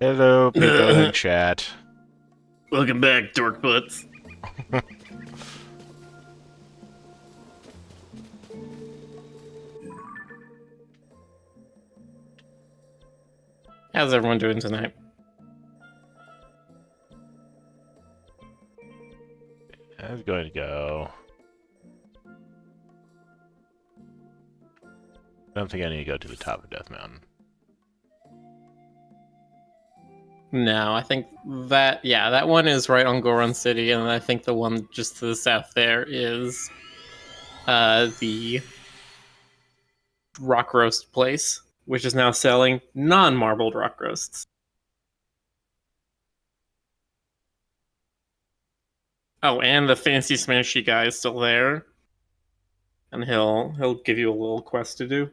Hello, people in chat. Welcome back, dork butts. How's everyone doing tonight? I was going to go. I don't think I need to go to the top of Death Mountain. No, I think that, yeah, that one is right on Goron City, and I think the one just to the south there is the rock roast place, which is now selling non-marbled rock roasts. Oh, and the fancy smashy guy is still there, and he'll give you a little quest to do.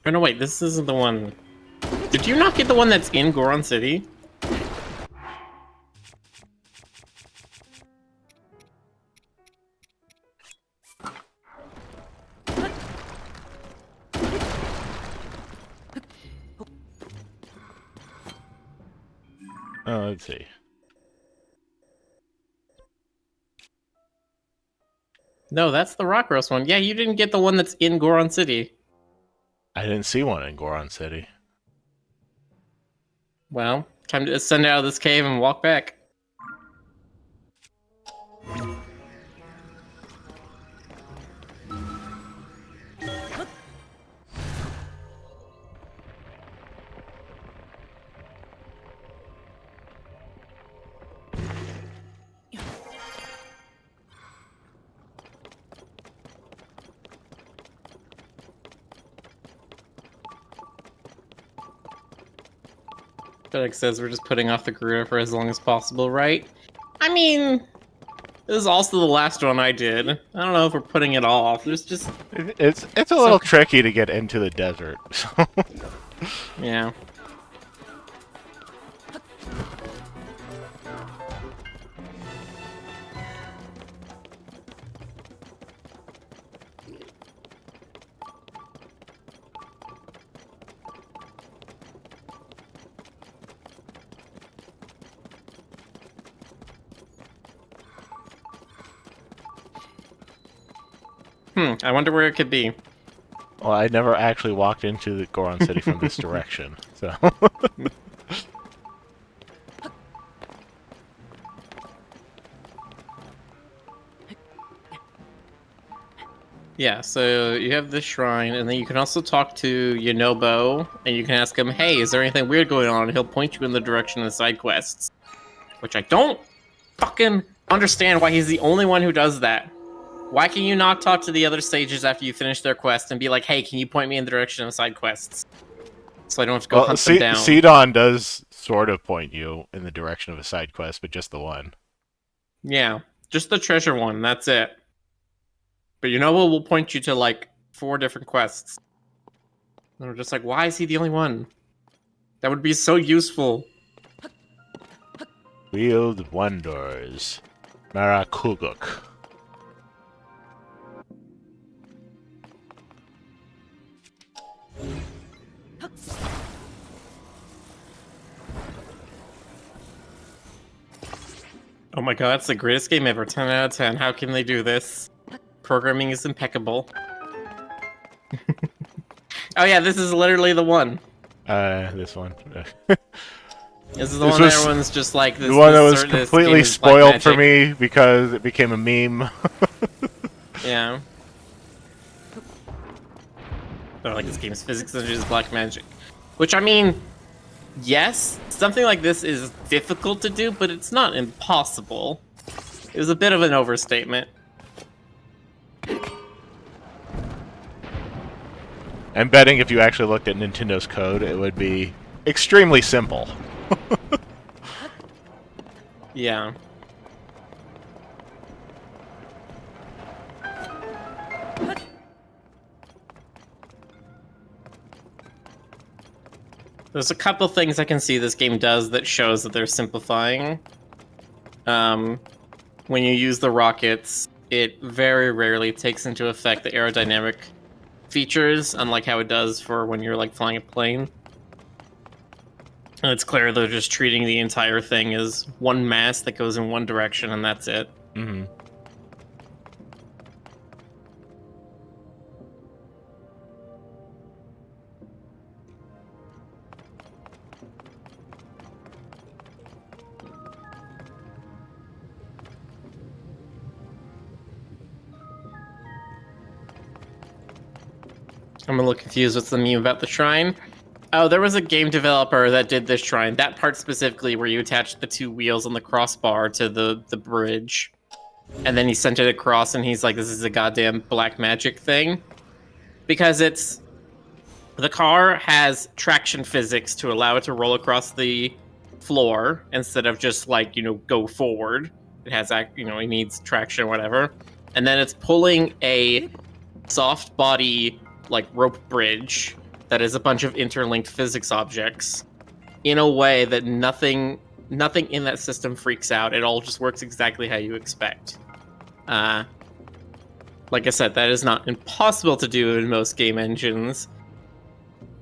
Oh no, wait, this isn't the one. Did you not get the one that's in Goron City? Oh, let's see. No, that's the rock roast one. Yeah, you didn't get the one that's in Goron City. I didn't see one in Goron City. Well, time to ascend out of this cave and walk back. Derek says we're just putting off the Garura for as long as possible, right? I mean, this is also the last one I did. I don't know if we're putting it off. There's just... It's a little tricky to get into the desert. So. Yeah. I wonder where it could be. Well, I never actually walked into the Goron City from this direction, so... Yeah, so you have this shrine, and then you can also talk to Yonobo, and you can ask him, hey, is there anything weird going on? And he'll point you in the direction of the side quests. Which I don't fucking understand why he's the only one who does that. Why can you not talk to the other sages after you finish their quest and be like, hey, can you point me in the direction of side quests? So I don't have to go hunt them down. Sidon does sort of point you in the direction of a side quest, but just the one. Yeah, just the treasure one, that's it. But Yonobo will point you to, like, 4 different quests. And we're just like, why is he the only one? That would be so useful. Wheeled Wonders. Marakuguk. Oh my god, it's the greatest game ever. 10 out of 10. How can they do this? Programming is impeccable. Oh yeah, this is literally the one. This one. This is the one that everyone's just like... The one that was completely spoiled for me because it became a meme. Yeah. They're like, this game's physics and just black magic. Which, I mean, yes, something like this is difficult to do, but it's not impossible. It was a bit of an overstatement. I'm betting if you actually looked at Nintendo's code, it would be extremely simple. Yeah. There's a couple things I can see this game does that shows that they're simplifying. When you use the rockets, it very rarely takes into effect the aerodynamic features, unlike how it does for when you're like flying a plane. And it's clear they're just treating the entire thing as one mass that goes in one direction, and that's it. Mm-hmm. I'm a little confused. What's the meme about the shrine? Oh, there was a game developer that did this shrine. That part specifically where you attach the two wheels on the crossbar to the bridge. And then he sent it across and he's like, this is a goddamn black magic thing. Because it's... The car has traction physics to allow it to roll across the floor instead of just like, go forward. It has, it needs traction or whatever. And then it's pulling a soft body, like, rope bridge that is a bunch of interlinked physics objects in a way that nothing in that system freaks out. It all just works exactly how you expect. Like I said, that is not impossible to do in most game engines,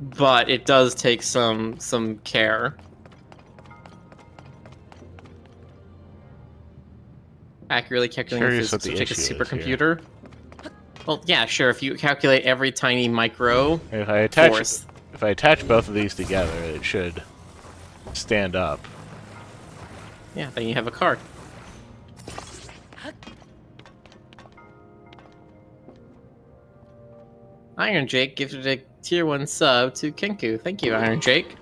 but it does take some care. Accurately calculating Curious what physics the would take a issue is supercomputer. Well, yeah, sure. If you calculate every tiny micro If I attach both of these together, it should stand up. Yeah, then you have a car. Iron Jake gifted a tier 1 sub to Kenku. Thank you, Iron Jake.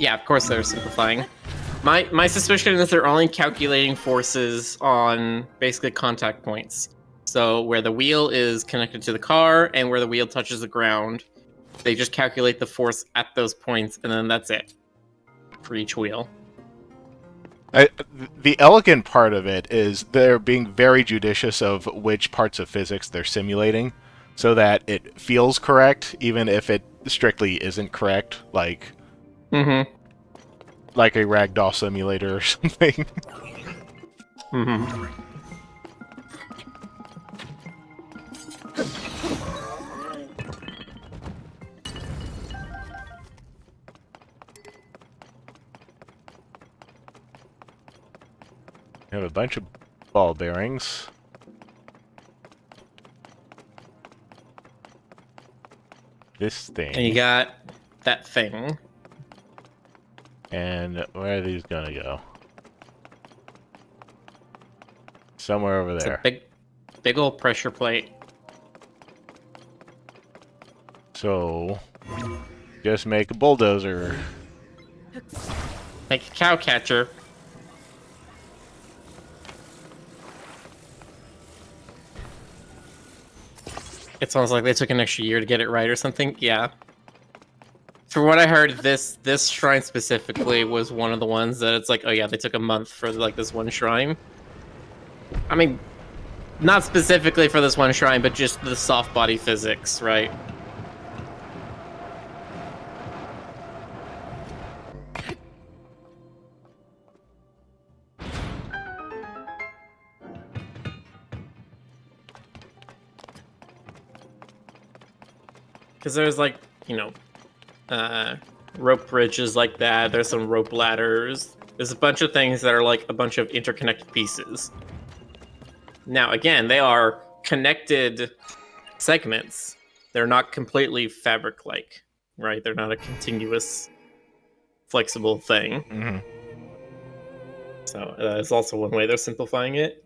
Yeah, of course they're simplifying. My suspicion is they're only calculating forces on basically contact points. So where the wheel is connected to the car and where the wheel touches the ground, they just calculate the force at those points, and then that's it for each wheel. The elegant part of it is they're being very judicious of which parts of physics they're simulating, so that it feels correct, even if it strictly isn't correct, like a ragdoll simulator or something. We have a bunch of ball bearings. This thing. And you got that thing. And where are these gonna go? Somewhere over there. It's a big old pressure plate. So, just make a bulldozer. Make a cow catcher. It sounds like they took an extra year to get it right or something. Yeah. For what I heard, this shrine specifically was one of the ones that it's like, oh yeah, they took a month for like this one shrine. I mean, not specifically for this one shrine, but just the soft body physics, right? Because there's like, rope bridges like that. There's some rope ladders. There's a bunch of things that are like a bunch of interconnected pieces. Now, again, they are connected segments. They're not completely fabric-like, right? They're not a continuous, flexible thing. Mm-hmm. So that's also one way they're simplifying it.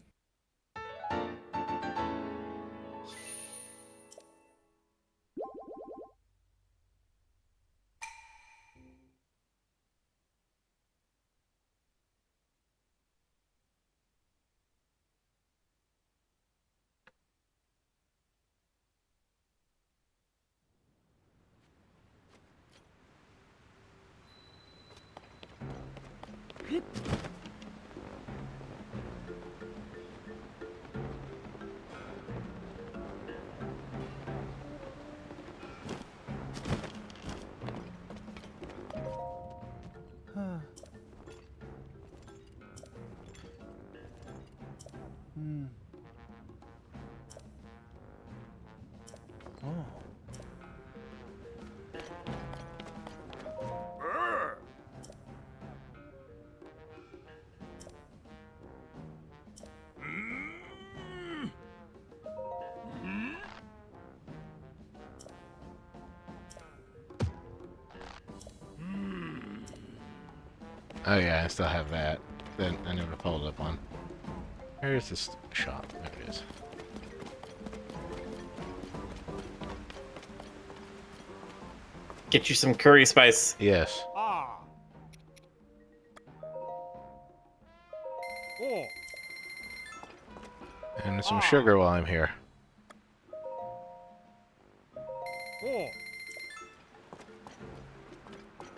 Oh yeah, I still have that. Then I never followed up on. Where is this shop? There it is. Get you some curry spice. Yes. And some sugar while I'm here.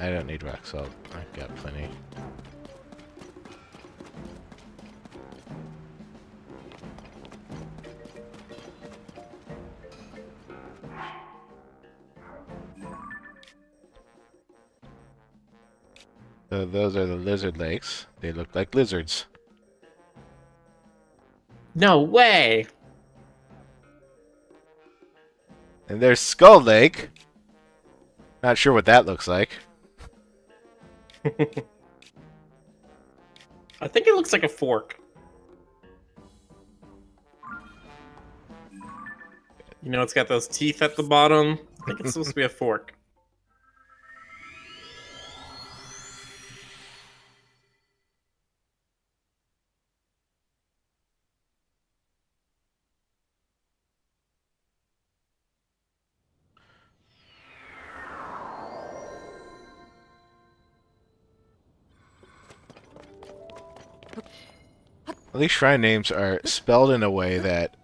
I don't need rock salt. I've got plenty. So those are the lizard lakes. They look like lizards. No way! And there's Skull Lake. Not sure what that looks like. I think it looks like a fork. You know, it's got those teeth at the bottom. I think it's supposed to be a fork. Well, these shrine names are spelled in a way that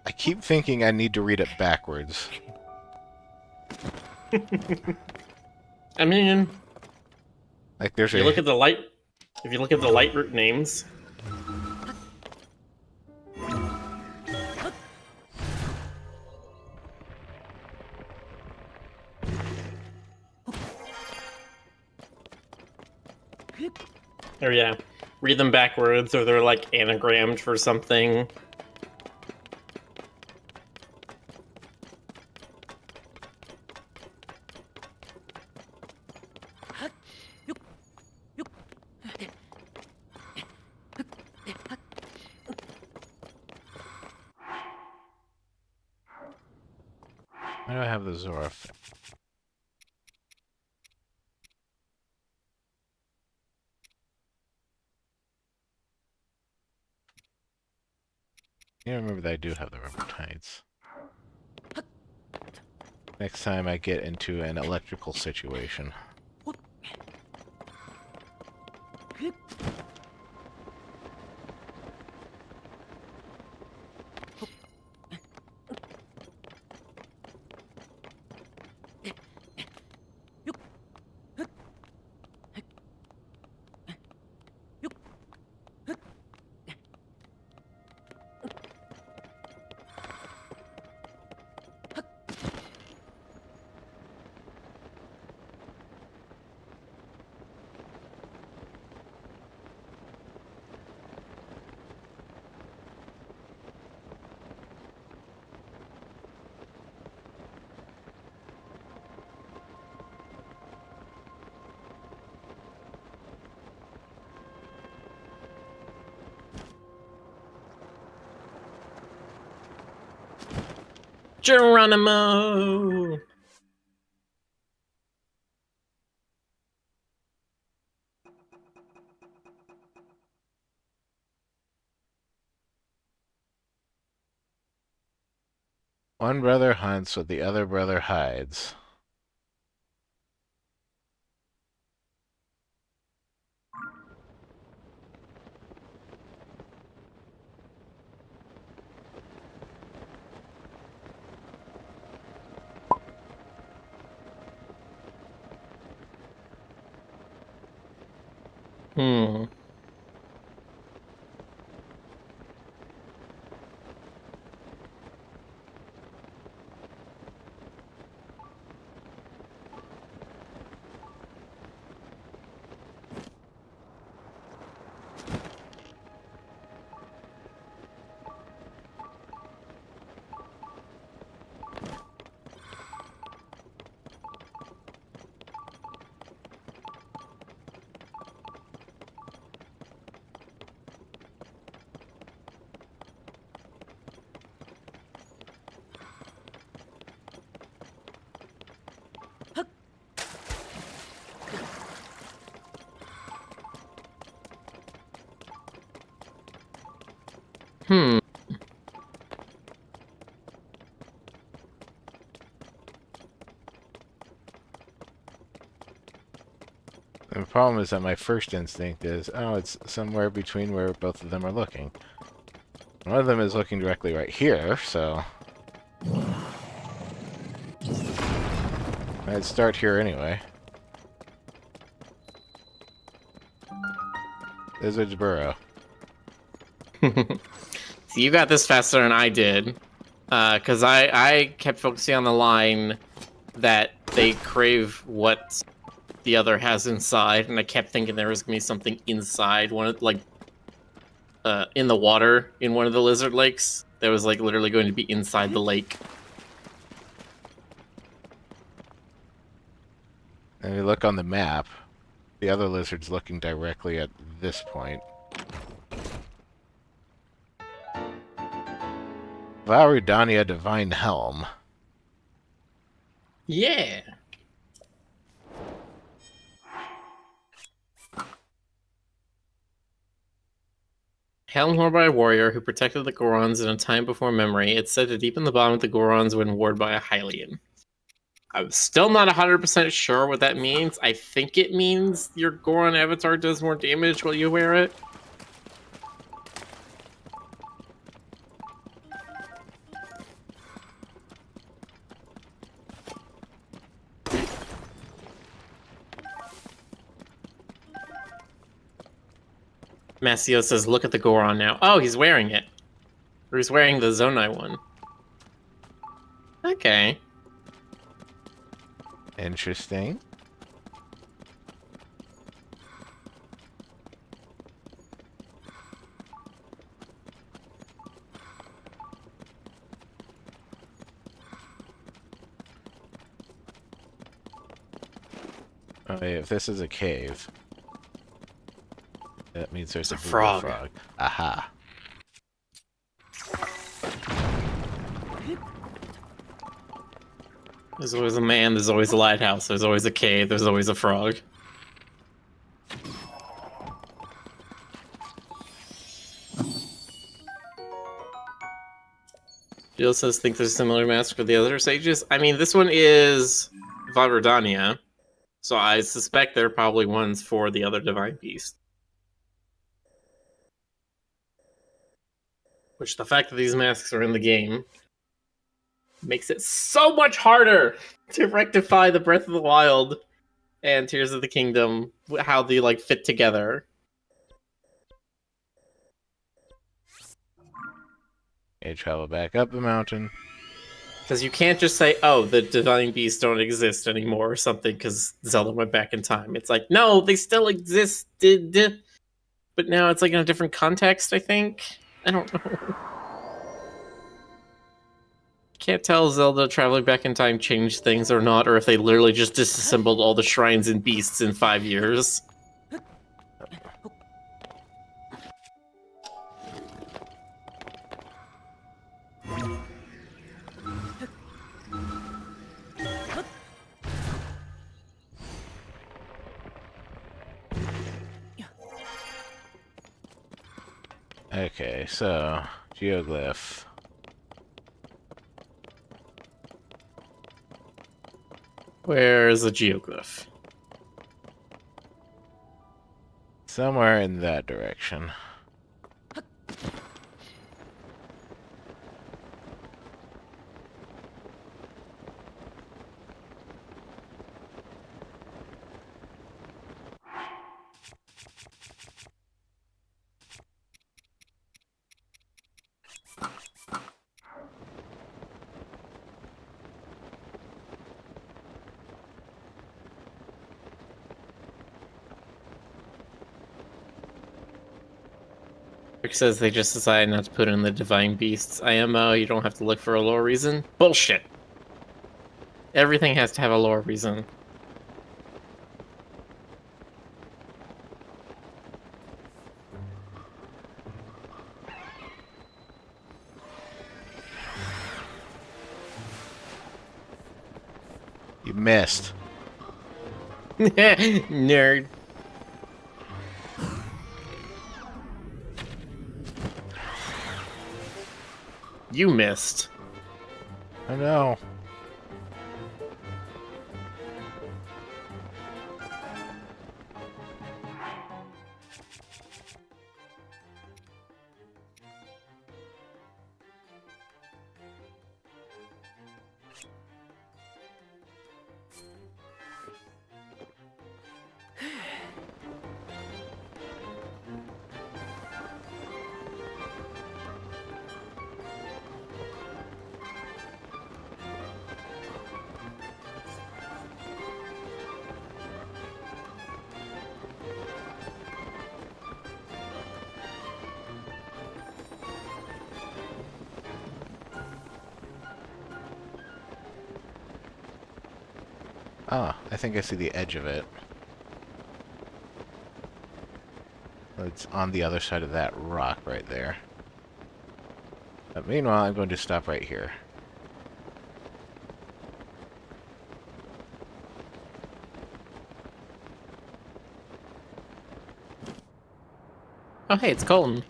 I keep thinking I need to read it backwards. I mean, Like there's if you a... look at the light, if you look at the light root names, or yeah, read them backwards, or they're like anagrammed for something. Why do I have the Zora? Yeah, remember that I do have the rubber tides. Next time I get into an electrical situation. Geronimo! One brother hunts while the other brother hides. Hmm. The problem is that my first instinct is, oh, it's somewhere between where both of them are looking. One of them is looking directly right here, so... I'd start here anyway. Lizard's Burrow. So you got this faster than I did. Because I kept focusing on the line that they crave what the other has inside, and I kept thinking there was gonna be something inside one of, like, in the water in one of the lizard lakes. That was like literally going to be inside the lake. And if you look on the map, the other lizard's looking directly at this point. Valrudania Divine Helm. Yeah. Helm worn by a warrior who protected the Gorons in a time before memory. It's said to deepen the bond with the Gorons when worn by a Hylian. I'm still not 100% sure what that means. I think it means your Goron avatar does more damage while you wear it. Masio says, look at the Goron now. Oh, he's wearing it. Or he's wearing the Zonai one. Okay. Interesting. Okay, if this is a cave, that means there's a frog. Aha. There's always a man, there's always a lighthouse, there's always a cave, there's always a frog. Jill says, think there's a similar mask for the other sages? I mean, this one is Valrudania, so I suspect there are probably ones for the other divine beast. Which, the fact that these masks are in the game makes it so much harder to rectify the Breath of the Wild and Tears of the Kingdom, how they like fit together. Okay, travel back up the mountain. Because you can't just say, oh, the divine beasts don't exist anymore or something because Zelda went back in time. It's like, no, they still existed. But now it's like in a different context, I think. I don't know. Can't tell Zelda traveling back in time changed things or not, or if they literally just disassembled all the shrines and beasts in 5 years. Okay, so geoglyph. Where's the geoglyph? Somewhere in that direction. Rick says they just decided not to put in the divine beasts IMO. You don't have to look for a lore reason. Bullshit. Everything has to have a lore reason. You missed. Nerd. You missed. I know. Ah, I think I see the edge of it. It's on the other side of that rock right there. But meanwhile, I'm going to stop right here. Oh, hey, it's Colton.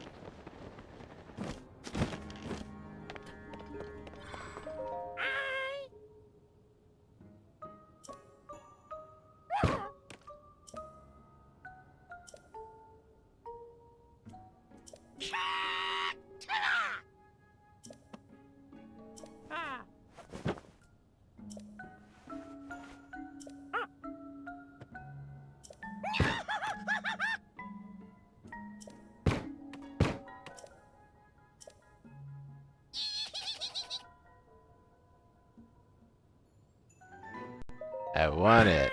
I want it.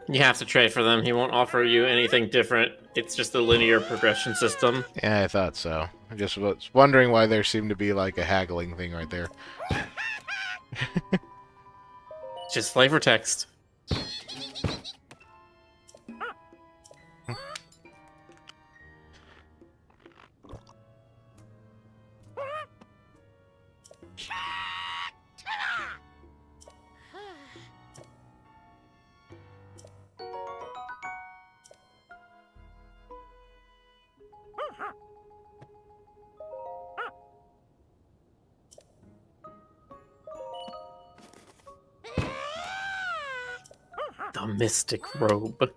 You have to trade for them. He won't offer you anything different. It's just a linear progression system. Yeah, I thought so. I just was wondering why there seemed to be like a haggling thing right there. Just flavor text. The mystic robe.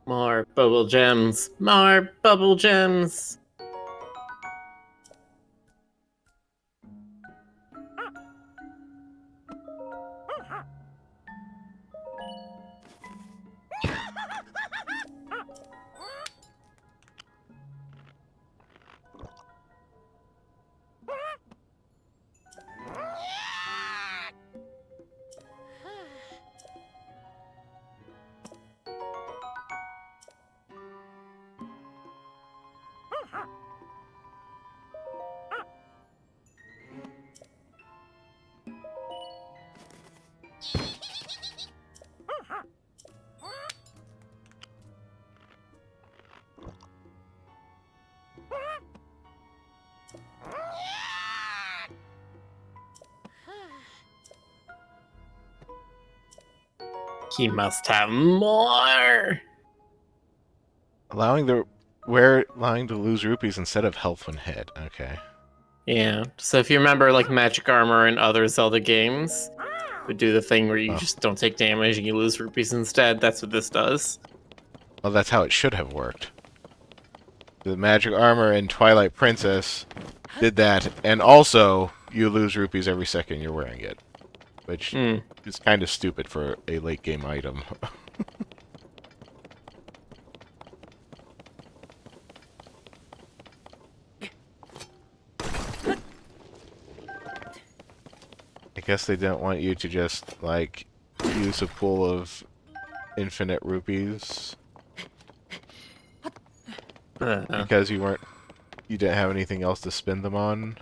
More bubble gems. More bubble gems. He must have more. Allowing to lose rupees instead of health when hit. Okay. Yeah. So if you remember, like magic armor and other Zelda games would do the thing where you just don't take damage and you lose rupees instead. That's what this does. Well, that's how it should have worked. The magic armor in Twilight Princess did that, and also you lose rupees every second you're wearing it, which is kind of stupid for a late game item. I guess they didn't want you to just, like, use a pool of infinite rupees. Because you didn't have anything else to spend them on.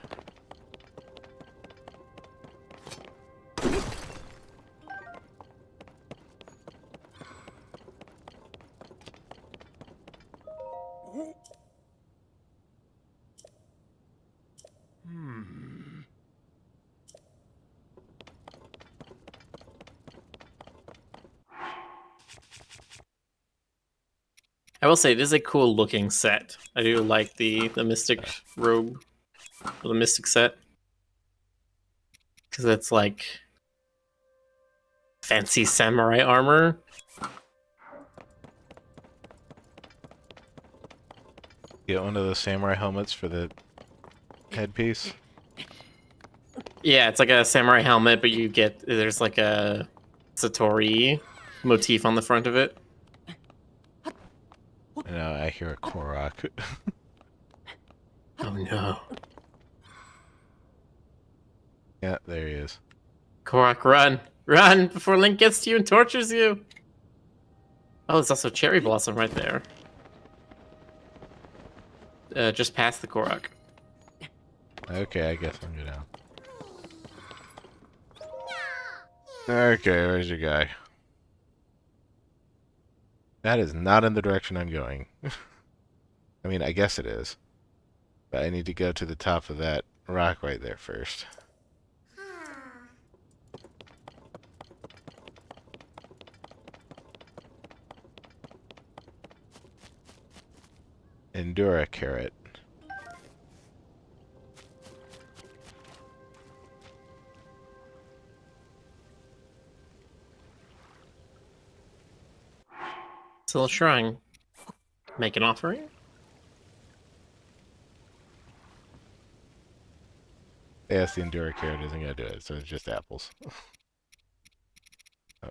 I will say it is a cool looking set. I do like the mystic robe, or the mystic set, because it's like fancy samurai armor. Get one of those samurai helmets for the headpiece. Yeah, it's like a samurai helmet, but there's like a Satori motif on the front of it. No, I hear a Korok. Oh no. Yeah, there he is. Korok, run! Run before Link gets to you and tortures you! Oh, there's also Cherry Blossom right there. Just past the Korok. Okay, I guess I'm good now. Okay, where's your guy? That is not in the direction I'm going. I mean, I guess it is. But I need to go to the top of that rock right there first. Endura carrot. Still a shrine. Make an offering? Yes, the Endura carrot isn't going to do it, so it's just apples. Oh.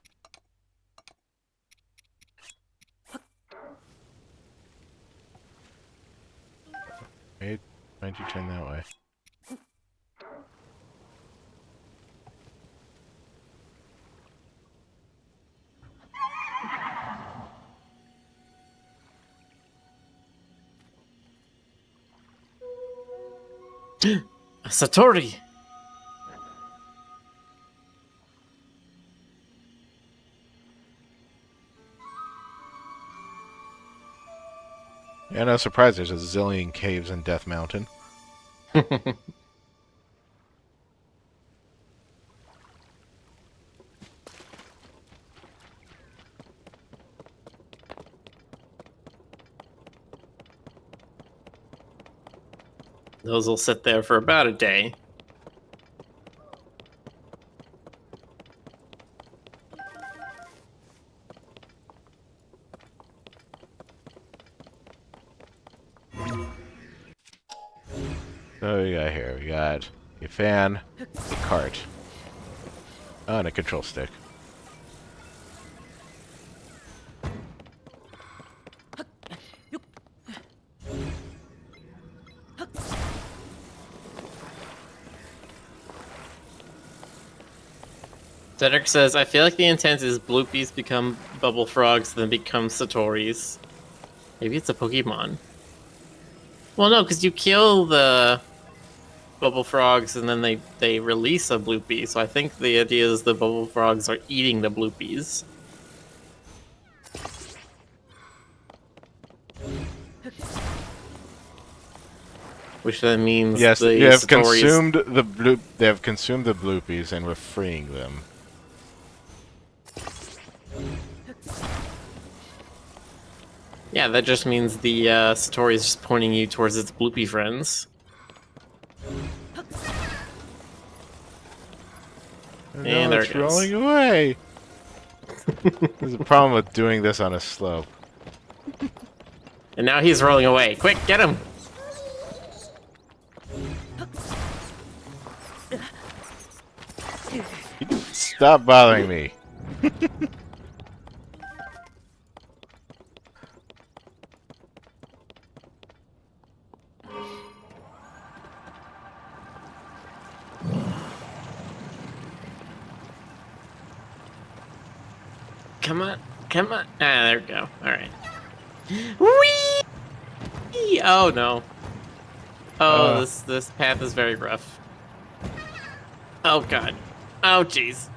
Wait, why'd you turn that way? Satori! Yeah, no surprise, there's a zillion caves in Death Mountain. Those will sit there for about a day. So we got here, we got a fan, a cart, oh, and a control stick. Cedric says, I feel like the intent is Bloopies become bubble frogs, then become Satoris. Maybe it's a Pokemon. Well, no, because you kill the bubble frogs and then they release a Bloopy, so I think the idea is the bubble frogs are eating the Bloopies. Which then means Yes, the they have Satoris... consumed the They have consumed the bloopies, and we're freeing them. Yeah, that just means the Satori is just pointing you towards its bloopy friends. And there it it's goes. rolling away. There's a problem with doing this on a slope. And now he's rolling away. Quick, get him! Stop bothering me. Come on, come on. Ah, there we go. Alright. Whee! Oh no. Oh, this path is very rough. Oh god. Oh jeez.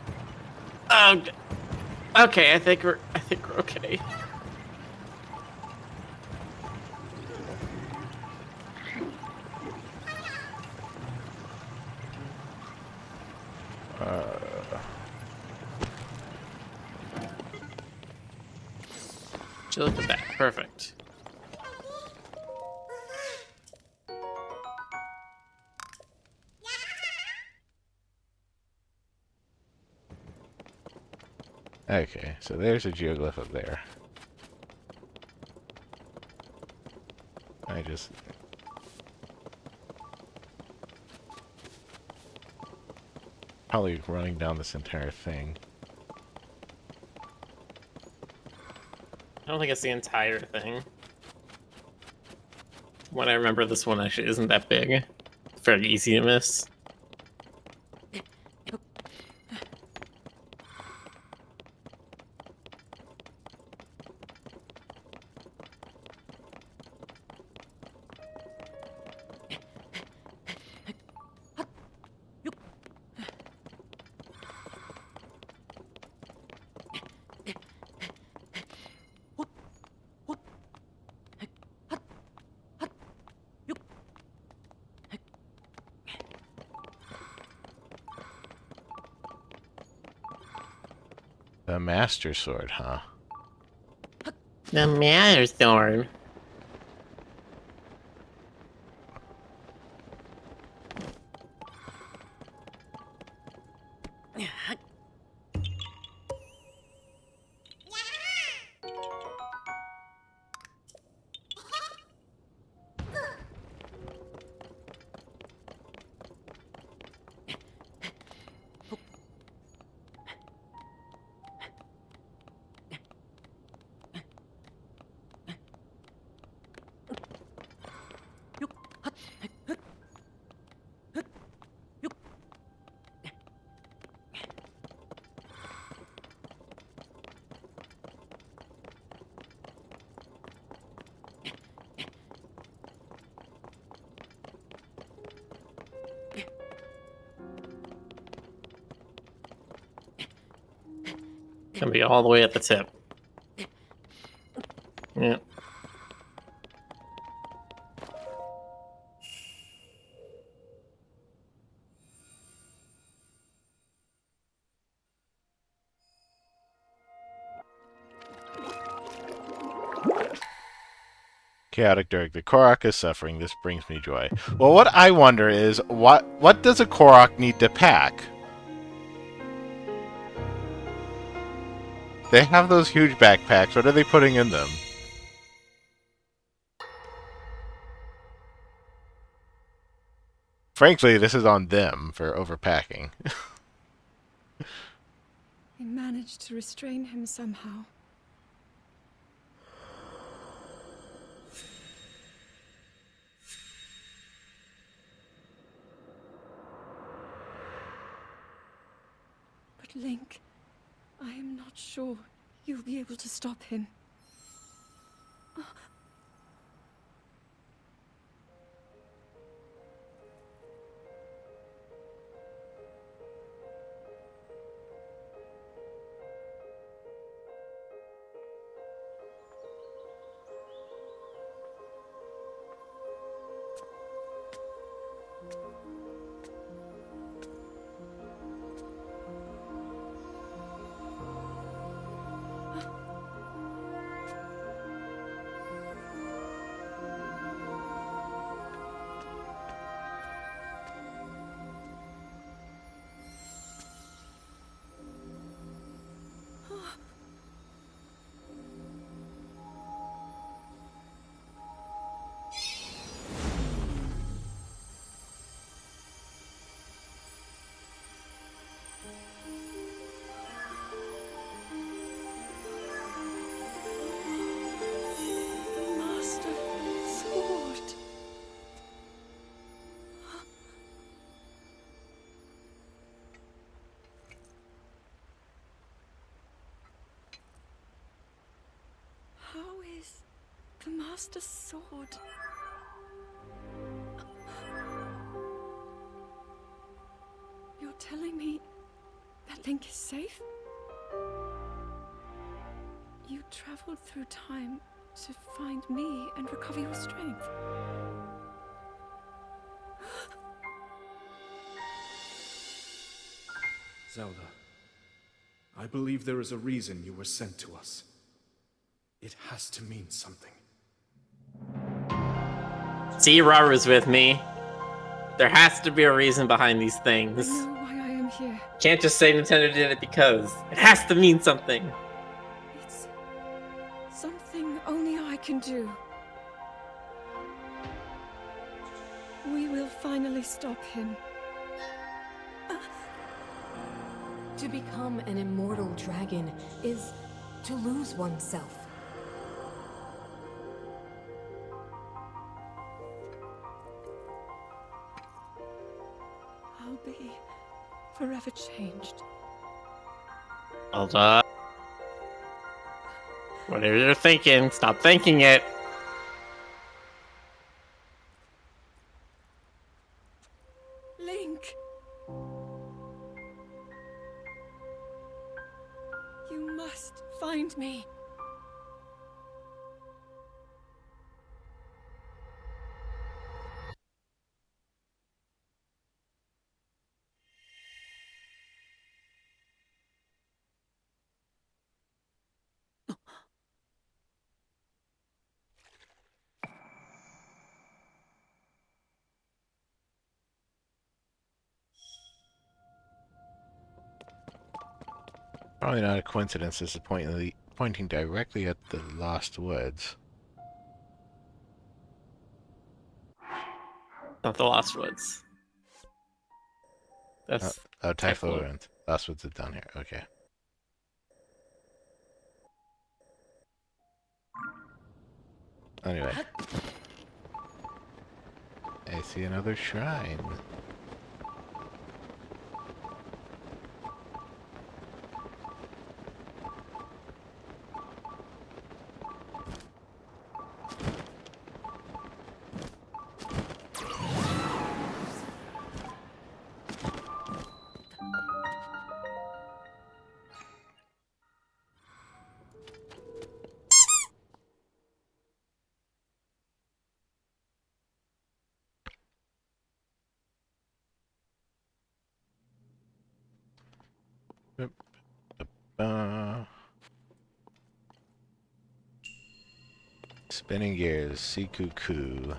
Oh. Okay, I think we're okay. Look at that. Perfect. Okay, so there's a geoglyph up there. I just... Probably running down this entire thing. I don't think it's the entire thing. What I remember, this one actually isn't that big. Fairly easy to miss. The Master Sword, huh? The Matter Sword. Gonna be all the way at the tip. Yeah. Chaotic Dirk. The Korok is suffering. This brings me joy. Well, what I wonder is, what does a Korok need to pack? They have those huge backpacks. What are they putting in them? Frankly, this is on them for overpacking. I managed to restrain him somehow. But Link, I am not sure you'll be able to stop him. How is the Master's sword? You're telling me that Link is safe? You traveled through time to find me and recover your strength. Zelda, I believe there is a reason you were sent to us. It has to mean something. See, Raru's with me. There has to be a reason behind these I things. know why I am here. Can't just say Nintendo did it because. It has to mean something. It's something only I can do. We will finally stop him. To become an immortal dragon is to lose oneself. I'll be forever changed. Hold up. Whatever you're thinking, stop thinking it. Link! You must find me. Probably not a coincidence. This is pointing directly at the Lost Woods. Not the Lost Woods. That's Oh, Typhoid. Typhoid. Lost Woods is down here. Okay. Anyway. I see another shrine. Spinning gears, Sikuku.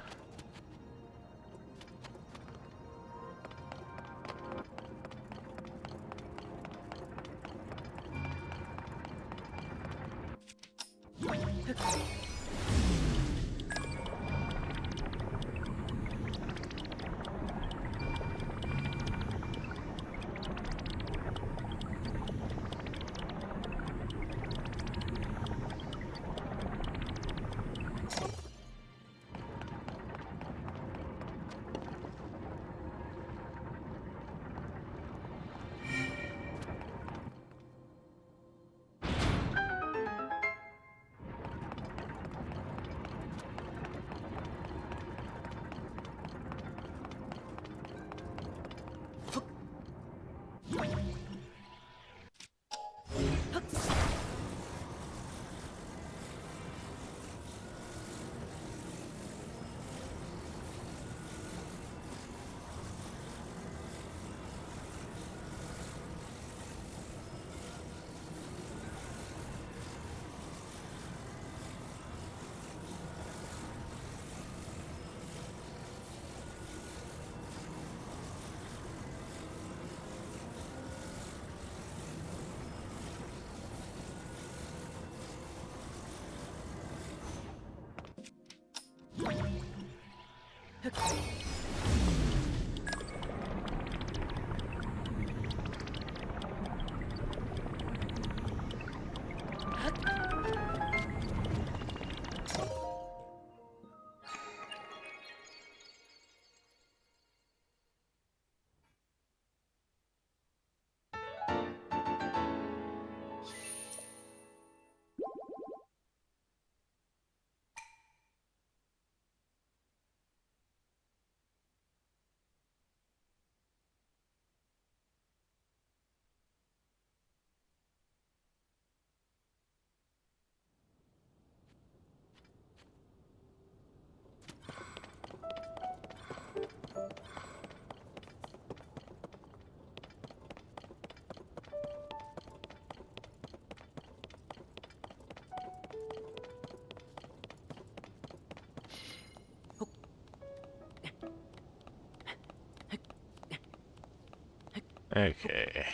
Okay.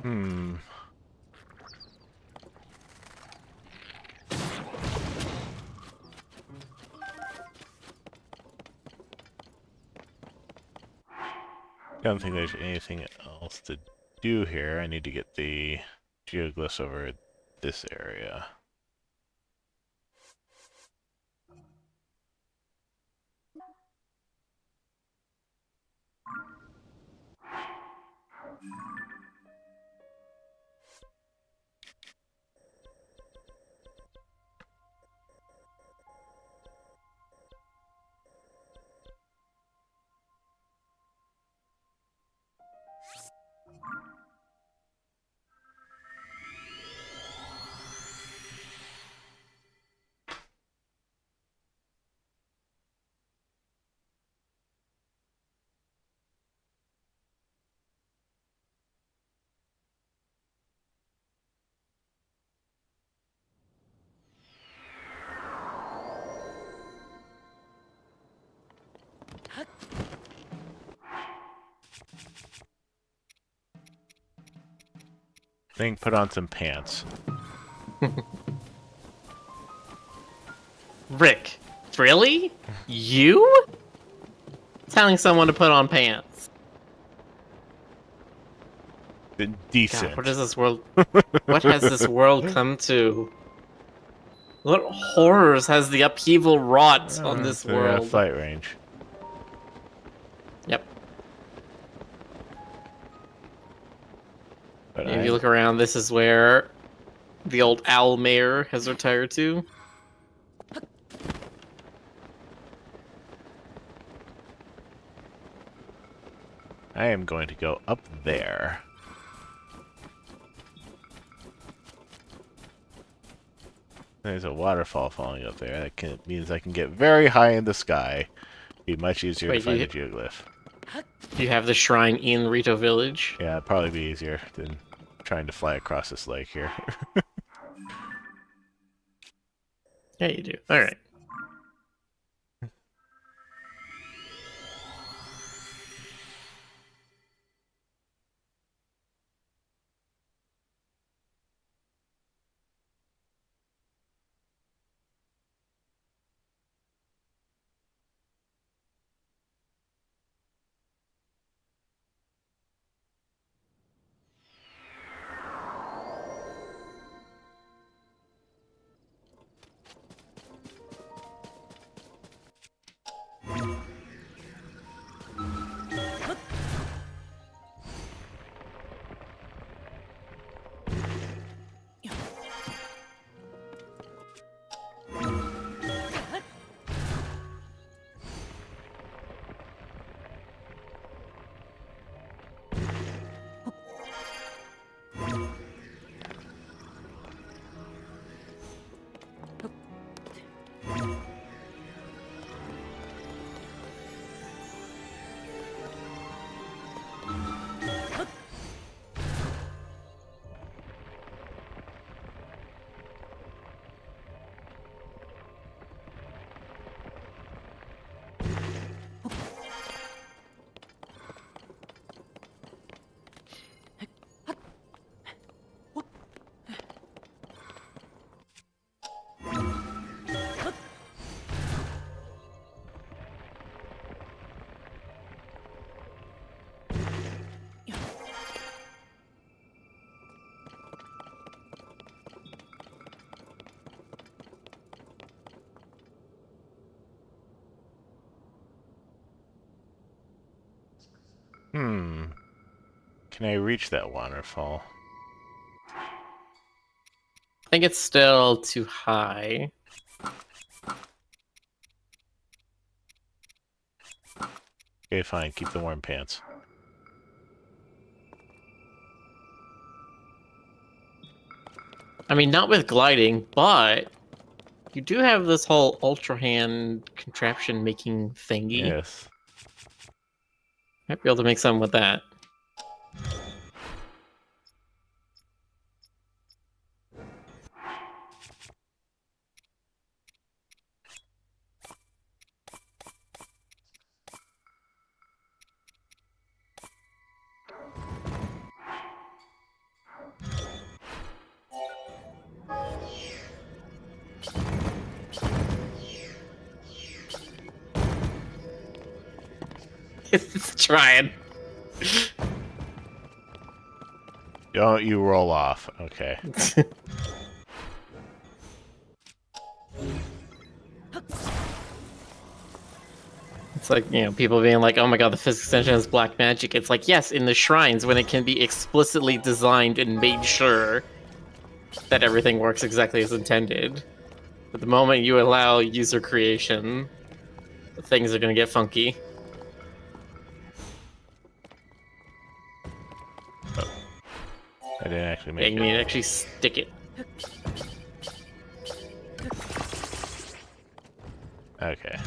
Hmm. Don't think there's anything else to do here. I need to get the geoglyphs over this area. Think put on some pants. Rick, really? You? Telling someone to put on pants. Decent. God, what is this world? What has this world come to? What horrors has the upheaval wrought on this It's a world? fight range. Yep. But If you look around, this is where the old owl mayor has retired to. I am going to go up there. There's a waterfall falling up there. That means I can get very high in the sky. Be much easier to Wait, find a geoglyph. You have the shrine in Rito Village. Yeah, it'd probably be easier than trying to fly across this lake here. Yeah, you do. All right. Hmm. Can I reach that waterfall? I think it's still too high. Okay, fine. Keep the warm pants. I mean, not with gliding, but you do have this whole ultra hand contraption making thingy. Yes. Might be able to make something with that. It's trying. Don't you roll off. Okay. It's like, people being like, oh my god, the physics engine is black magic. It's like, yes, in the shrines when it can be explicitly designed and made sure that everything works exactly as intended. But the moment you allow user creation, things are gonna get funky. I didn't actually Yeah, make you it. need to actually stick it. Okay.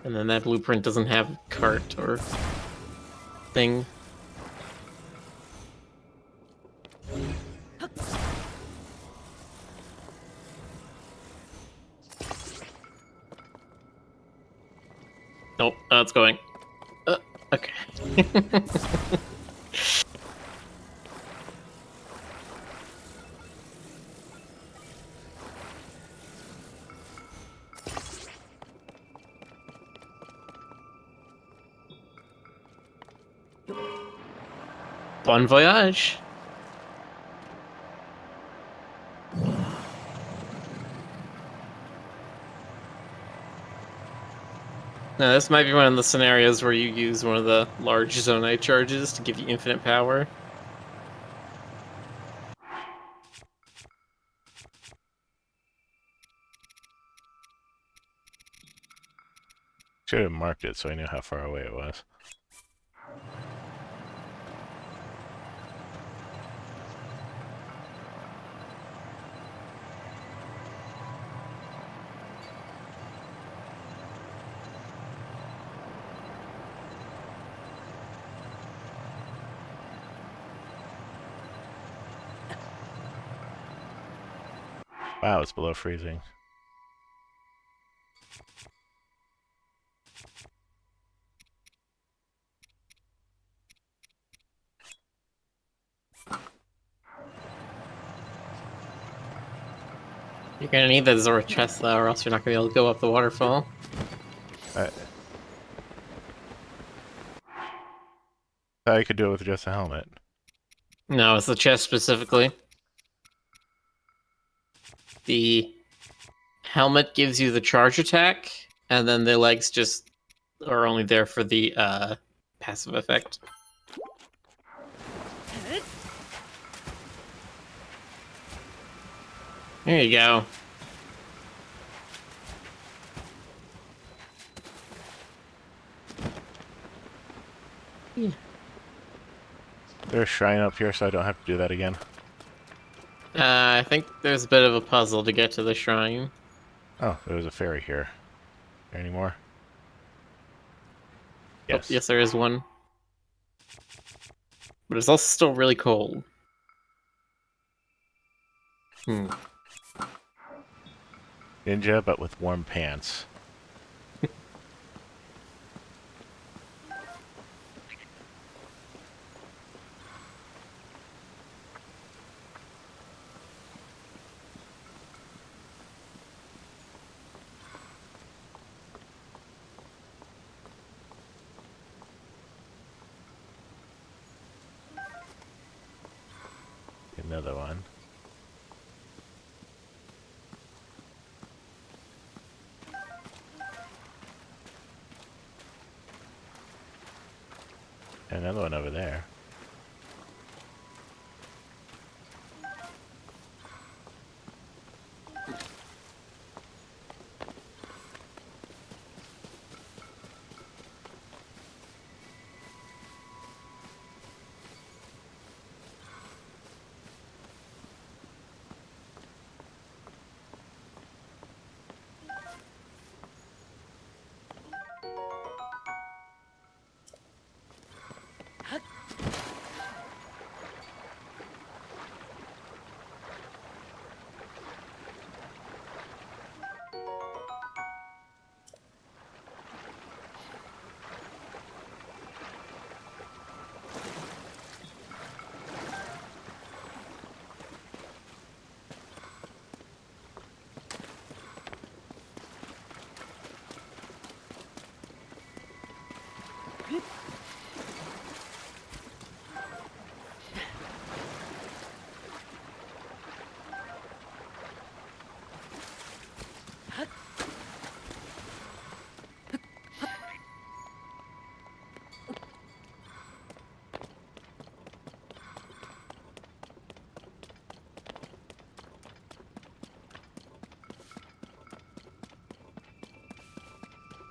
And then that blueprint doesn't have cart or thing. Nope, it's going. Okay. Bon voyage. Now, this might be one of the scenarios where you use one of the large zonite charges to give you infinite power. Should have marked it so I knew how far away it was. Wow, it's below freezing. You're gonna need that Zora chest though, or else you're not gonna be able to go up the waterfall. I thought I could do it with just a helmet. No, it's the chest specifically. The helmet gives you the charge attack, and then the legs just are only there for the passive effect. There you go. Yeah. There's a shrine up here, so I don't have to do that again. I think there's a bit of a puzzle to get to the shrine. Oh, there was a fairy here. There anymore? Yes. Oh, yes, there is one. But it's also still really cold. Ninja, but with warm pants. Another one. Another one over there.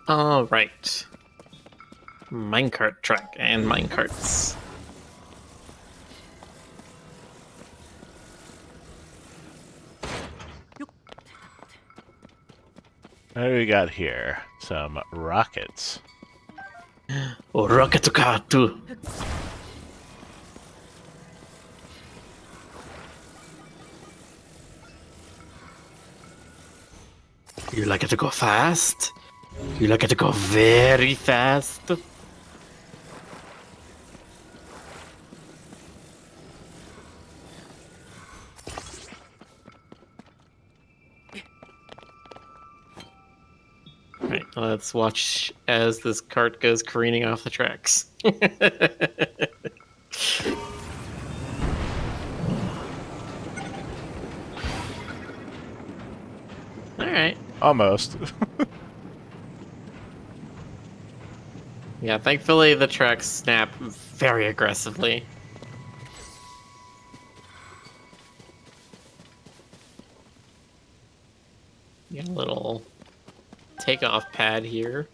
All right. Minecart track and minecarts. What do we got here? Some rockets. Oh, rocket car too. You like it to go fast? You like it to go very fast? Right, let's watch as this cart goes careening off the tracks. Alright. Almost. Yeah, thankfully the tracks snap very aggressively. Got a little takeoff pad here.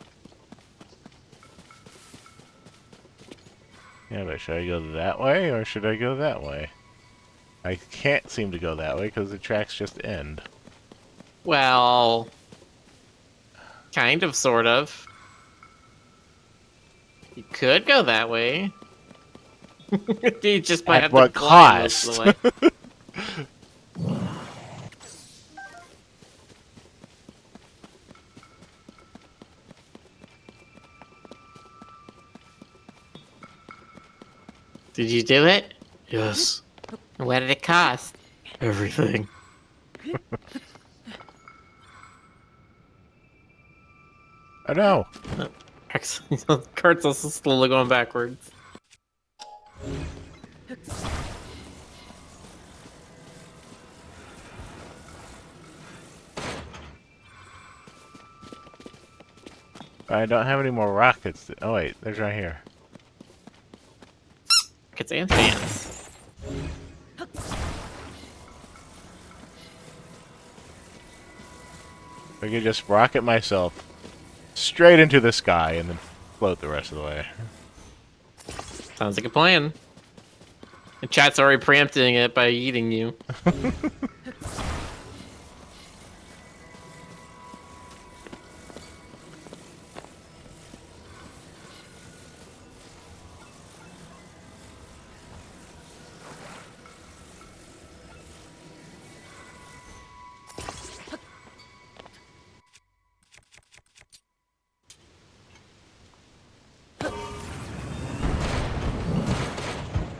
Yeah, but should I go that way or should I go that way? I can't seem to go that way because the tracks just end. Well, kind of, sort of. You could go that way. You just might At have what to climb most of cost? the way. Did you do it? Yes. What did it cost? Everything. Oh no! Actually, the cart's also slowly going backwards. I don't have any more rockets. Oh wait, there's right here. Rockets and fans. I could just rocket myself straight into the sky and then float the rest of the way. Sounds like a plan. The chat's already preempting it by eating you.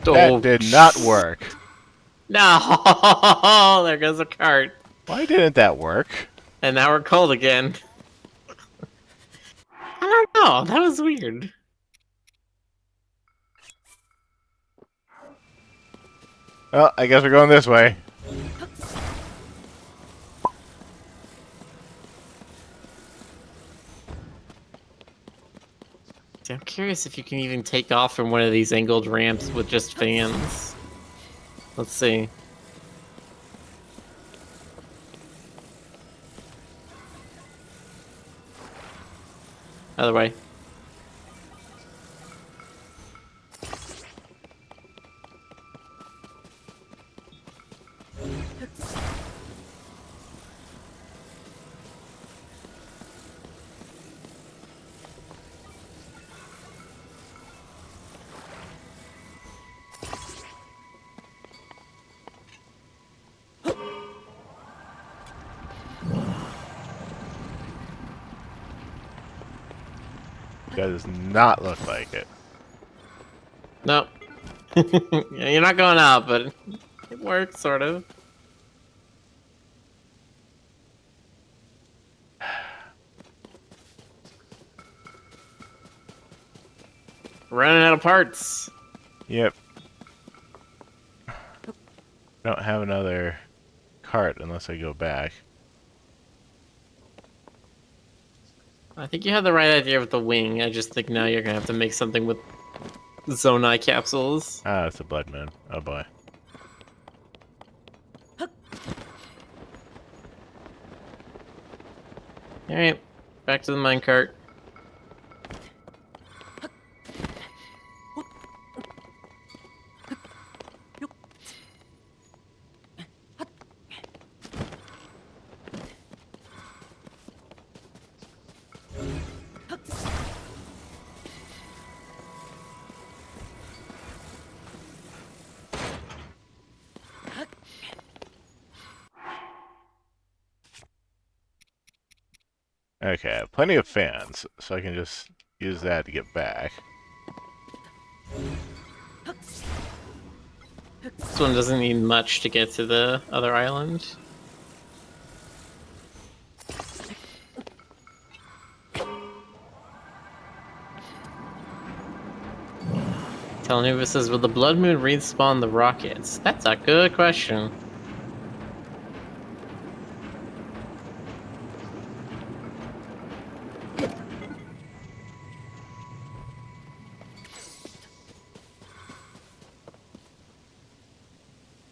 That did not work. No! There goes a cart. Why didn't that work? And now we're cold again. I don't know. That was weird. Well, I guess we're going this way. See, I'm curious if you can even take off from one of these angled ramps with just fans. Let's see. Other way. That does not look like it. Nope. Yeah, you're not going out, but it works, sort of. Running out of parts. Yep. Don't have another cart unless I go back. I think you had the right idea with the wing. I just think now you're gonna have to make something with Zonai capsules. Ah, it's a blood moon. Oh boy. Alright, back to the minecart. Okay, plenty of fans, so I can just use that to get back. This one doesn't need much to get to the other island. Telnuva says, will the Blood Moon respawn the rockets? That's a good question.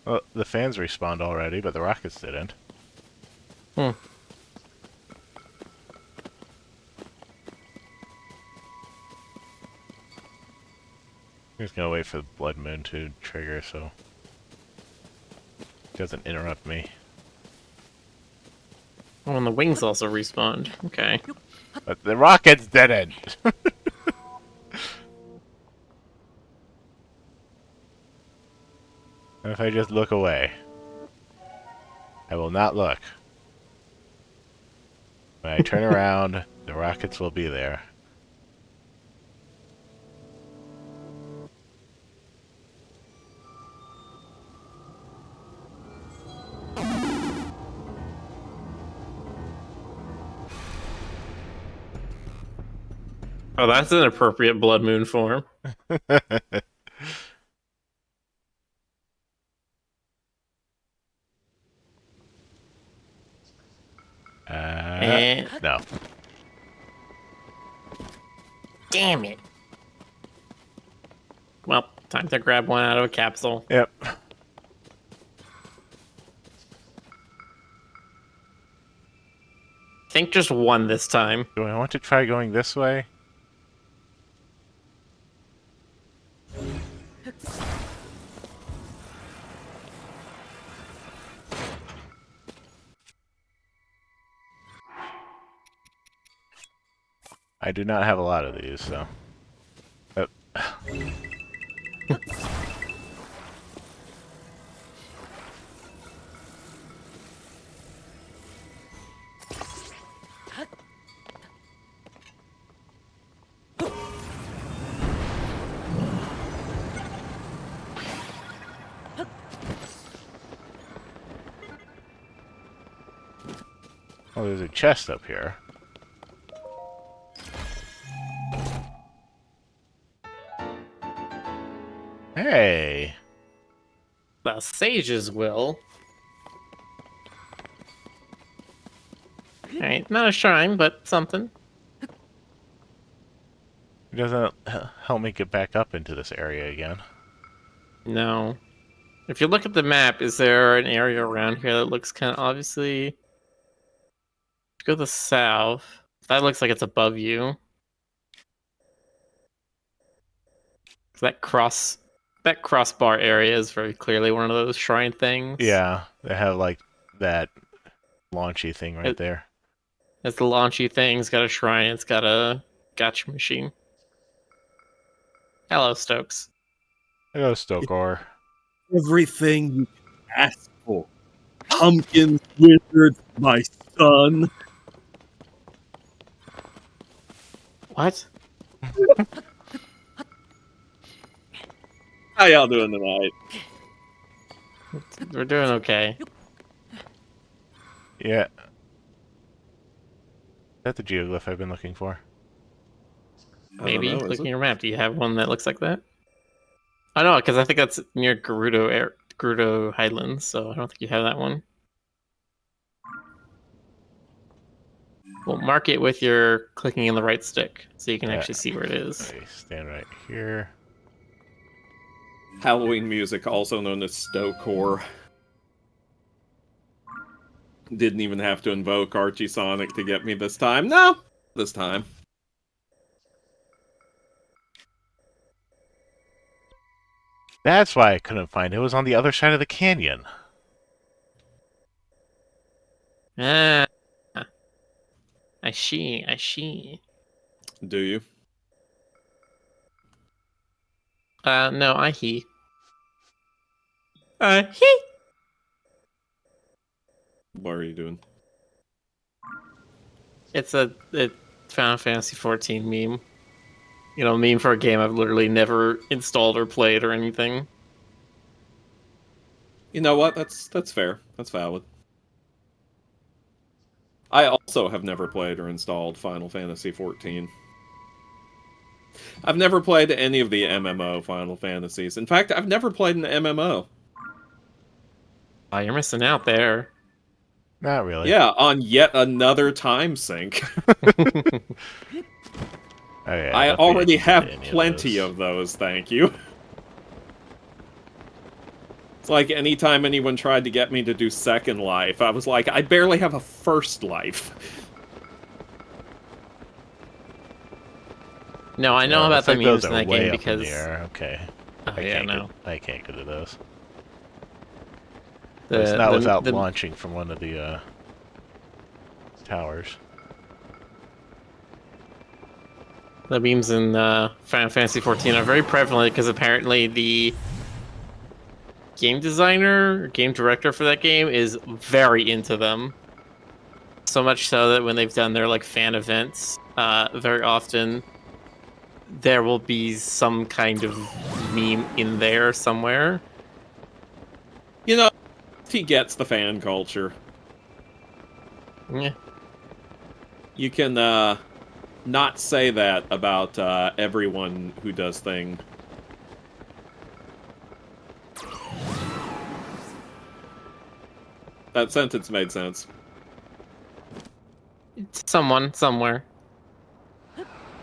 Well, the fans respawned already, but the rockets didn't. Hmm. I'm just gonna wait for the Blood Moon to trigger so it doesn't interrupt me. Oh, and the wings also respawned. Okay. But the rockets didn't! If I just look away. I will not look. When I turn around, the rockets will be there. Oh, that's an appropriate Blood Moon form. And No. damn it. Well, time to grab one out of a capsule. Yep. Think just one this time. Do I want to try going this way? I do not have a lot of these, so... Oh. Oh, there's a chest up here. Hey! The sages will. Alright, not a shrine, but something. It doesn't help me get back up into this area again. No. If you look at the map, is there an area around here that looks kind of obviously... Go to the south. That looks like it's above you. That crossbar area is very clearly one of those shrine things. Yeah, they have like that launchy thing right there. It's the launchy thing. It's got a shrine. It's got a gotcha machine. Hello, Stokes. Hello, Stokor. Everything you can ask for. Pumpkins, wizards, my son. What? How y'all doing tonight? We're doing okay. Yeah. Is that the geoglyph I've been looking for? Maybe. know, is Look at it? your map. Do you have one that looks like that? I know, because I think that's near Gerudo Highlands, so I don't think you have that one. Well, mark it with your clicking in the right stick, so you can actually see where it is. Okay, stand right here. Halloween music, also known as Stokecore. Didn't even have to invoke Archie Sonic to get me this time. No, this time. That's why I couldn't find it. It was on the other side of the canyon. Ah, I see, I see. Do you? No, I he. He. What are you doing? It's a Final Fantasy 14 meme. You know, meme for a game I've literally never installed or played or anything. You know what? That's fair. That's valid. I also have never played or installed Final Fantasy XIV. I've never played any of the MMO Final Fantasies. In fact, I've never played an MMO. Oh, you're missing out there. Not really. Yeah, on yet another time sink. Oh, yeah, I don't think already you have can do any plenty those. of those, thank you. It's like anytime anyone tried to get me to do Second Life, I was like, I barely have a First Life. No, I know Yeah, about looks the like memes those in are that way game up in because... the air. Okay. Oh, yeah, no. I can't go to those. The- It's not the- without the- launching from one of the towers. The memes in Final Fantasy XIV are very prevalent because apparently the game designer, or game director for that game is very into them. So much so that when they've done their like fan events, very often there will be some kind of meme in there somewhere. You know, he gets the fan culture. Yeah. You can, not say that about, everyone who does thing. That sentence made sense. Someone, somewhere.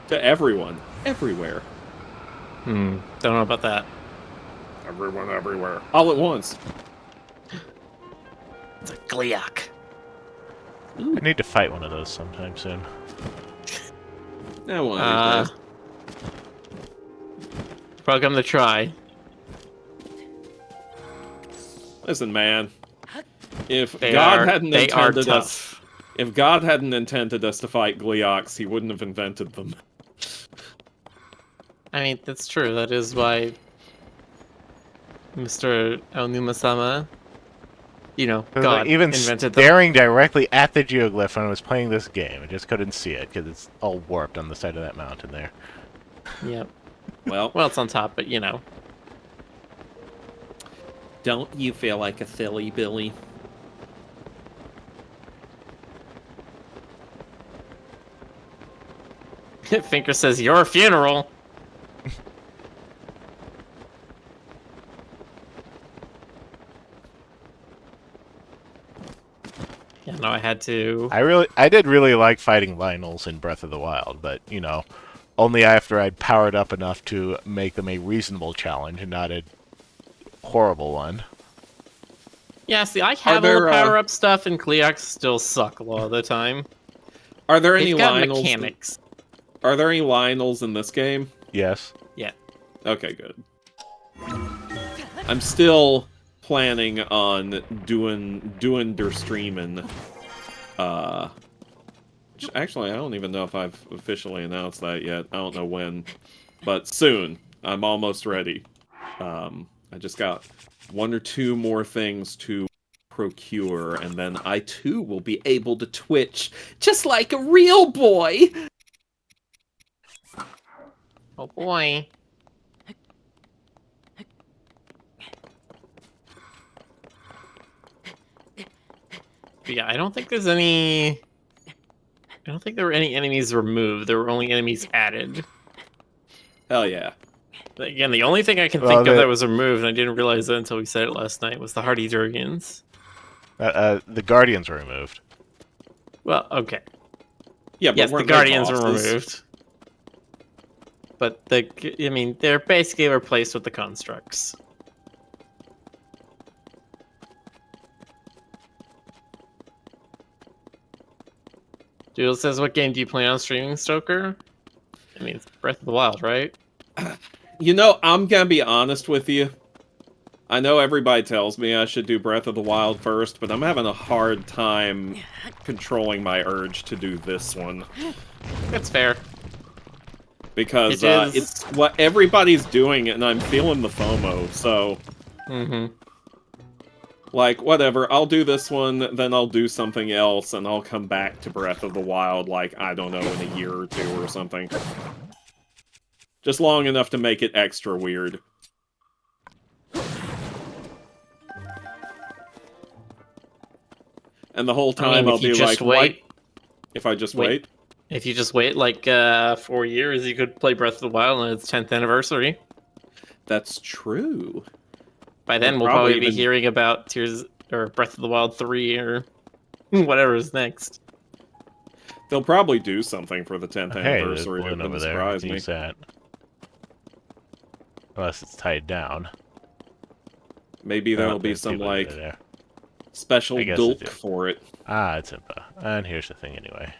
To everyone. Everywhere. Don't know about that. Everyone, everywhere. All at once. It's a Gliok. I need to fight one of those sometime soon. Now, one of these days. Probably come to try. Listen, man. If They God are hadn't intended us, tough. if God hadn't intended us to fight Gleoks, he wouldn't have invented them. I mean, that's true. That is why Mr. Onuma-sama, you know, God Even invented them. staring directly at the geoglyph when I was playing this game, I just couldn't see it because it's all warped on the side of that mountain there. Yep. Well, Well, it's on top, but you know. don't you feel like a silly Billy? Finker says, your funeral. Yeah, no, I had to. I did really like fighting Lionels in Breath of the Wild, but you know, only after I'd powered up enough to make them a reasonable challenge and not a horrible one. Yeah, see, I have all the there, power-up stuff, and Gleoks still suck a lot of the time. Are there any They've got Lionels? mechanics. Are there any Lionels in this game? Yes. Yeah. Okay, good. I'm still planning on doing der streaming. Actually, I don't even know if I've officially announced that yet. I don't know when, but soon. I'm almost ready. I just got one or two more things to procure, and then I too will be able to Twitch just like a real boy. Oh boy. But yeah, I don't think there's any... I don't think there were any enemies removed. There were only enemies added. Hell yeah. Again, the only thing I can Well, think of the- that was removed, and I didn't realize that until we said it last night, was the Hardy Dragons. The Guardians were removed. Well, okay. Yeah, but Yes, the weren't they Guardians were bosses? removed. But I mean, they're basically replaced with the constructs. Doodle says, what game do you plan on streaming, Stoker? I mean, it's Breath of the Wild, right? You know, I'm gonna be honest with you. I know everybody tells me I should do Breath of the Wild first, but I'm having a hard time controlling my urge to do this one. That's fair. Because It is- it's what everybody's doing, and I'm feeling the FOMO, so... Mm-hmm. Like, whatever, I'll do this one, then I'll do something else, and I'll come back to Breath of the Wild, like, I don't know, in a year or two or something. Just long enough to make it extra weird. And the whole time I'll be like, wait. If I just wait? If you just wait like 4 years, you could play Breath of the Wild on its 10th anniversary. That's true. By then, we'll probably be hearing about Tears or Breath of the Wild 3 or whatever is next. They'll probably do something for the 10th anniversary. It wouldn't surprise me. That. Unless it's tied down. Maybe there'll be some, like, special dulk for it. Ah, it's Impa. And here's the thing anyway.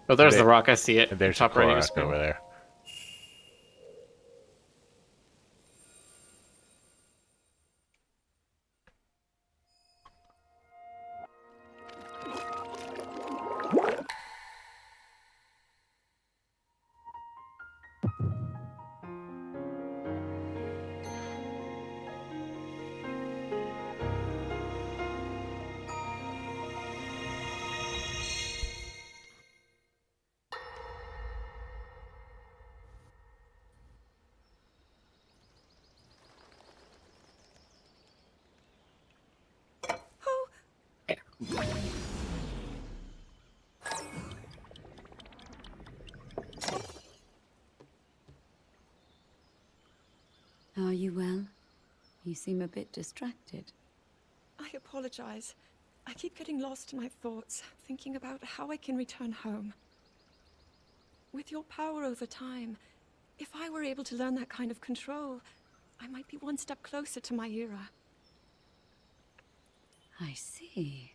Oh, there's the rock. I see it. There's top right over there. Are you well? You seem a bit distracted. I apologize. I keep getting lost in my thoughts, thinking about how I can return home. With your power over time, if I were able to learn that kind of control, I might be one step closer to my era. I see.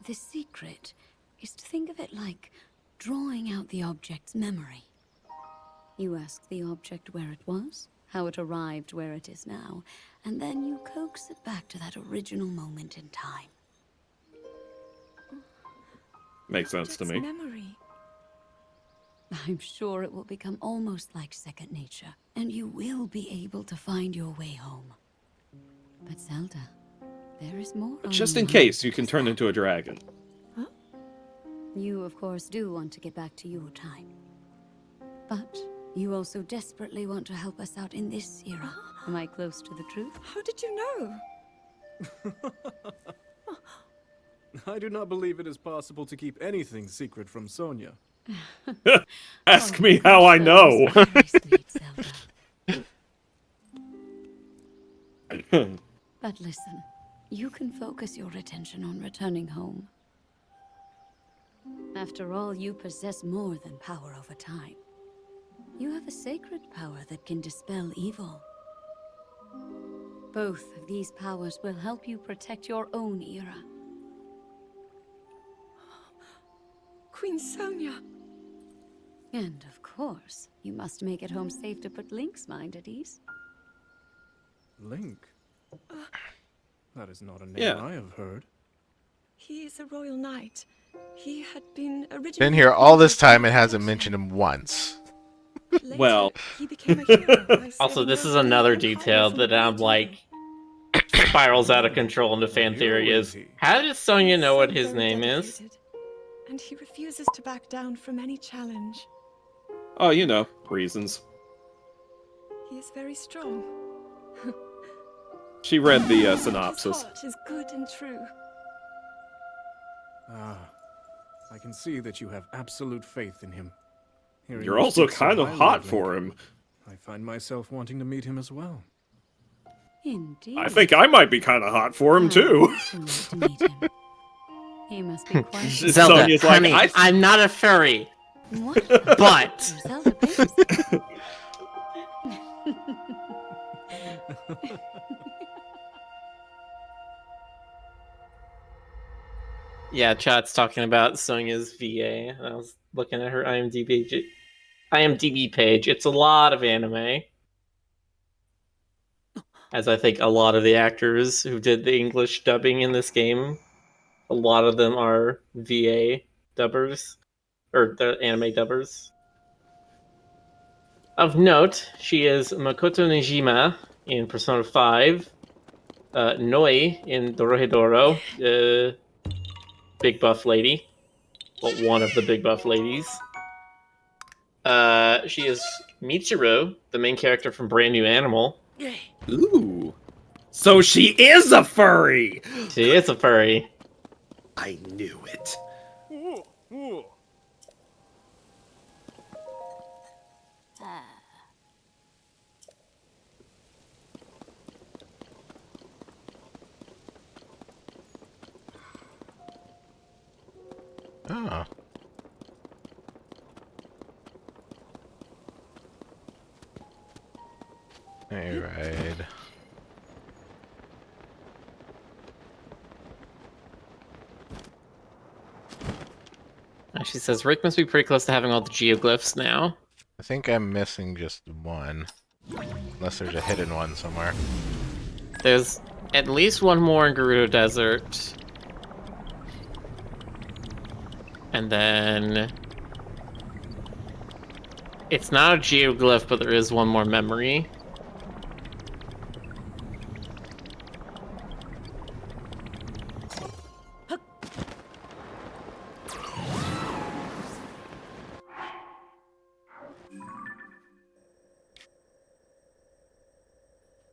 The secret is to think of it like drawing out the object's memory. You ask the object where it was, how it arrived where it is now, and then you coax it back to that original moment in time. Makes sense to me. Memory. I'm sure it will become almost like second nature, and you will be able to find your way home. But Zelda, there is more. Just in case you can turn into a dragon. Huh? You, of course, do want to get back to your time. But you also desperately want to help us out in this era. Am I close to the truth? How did you know? I do not believe it is possible to keep anything secret from Sonia. Ask me how I know. But listen, you can focus your attention on returning home. After all, you possess more than power over time. You have a sacred power that can dispel evil. Both of these powers will help you protect your own era. Queen Sonia! And of course, you must make it home safe to put Link's mind at ease. Link? That is not a name I have heard. He is a royal knight. He had been originally... Been here all this time and hasn't mentioned him once. Well, he became a hero. Also, this is another detail that I'm like spirals out of control into fan theory is, how does Sonia know what his name is? And he refuses to back down from any challenge. Oh, you know, reasons. He is very strong. She read the synopsis. His heart is good and true. Ah, I can see that you have absolute faith in him. Hearing You're you also speak so kind of highly hot Link, for him. I find myself wanting to meet him as well. Indeed. I think I might be kind of hot for him, too. To meet him. He must be quite... Zelda, Sonia's honey, like, I'm not a furry. What? But... Zelda, please. Yeah, chat's talking about Sonia's VA, and I was looking at her IMDb page. It's a lot of anime. As I think a lot of the actors who did the English dubbing in this game, a lot of them are VA dubbers, or the anime dubbers. Of note, she is Makoto Nijima in Persona 5. Noi in Dorohedoro, big buff lady. Well, one of the big buff ladies. She is Michiru, the main character from Brand New Animal. Ooh. So she is a furry! She is a furry. I knew it. Oh. Alright. She says Rick must be pretty close to having all the geoglyphs now. I think I'm missing just one. Unless there's a hidden one somewhere. There's at least one more in Gerudo Desert. And then... It's not a geoglyph, but there is one more memory.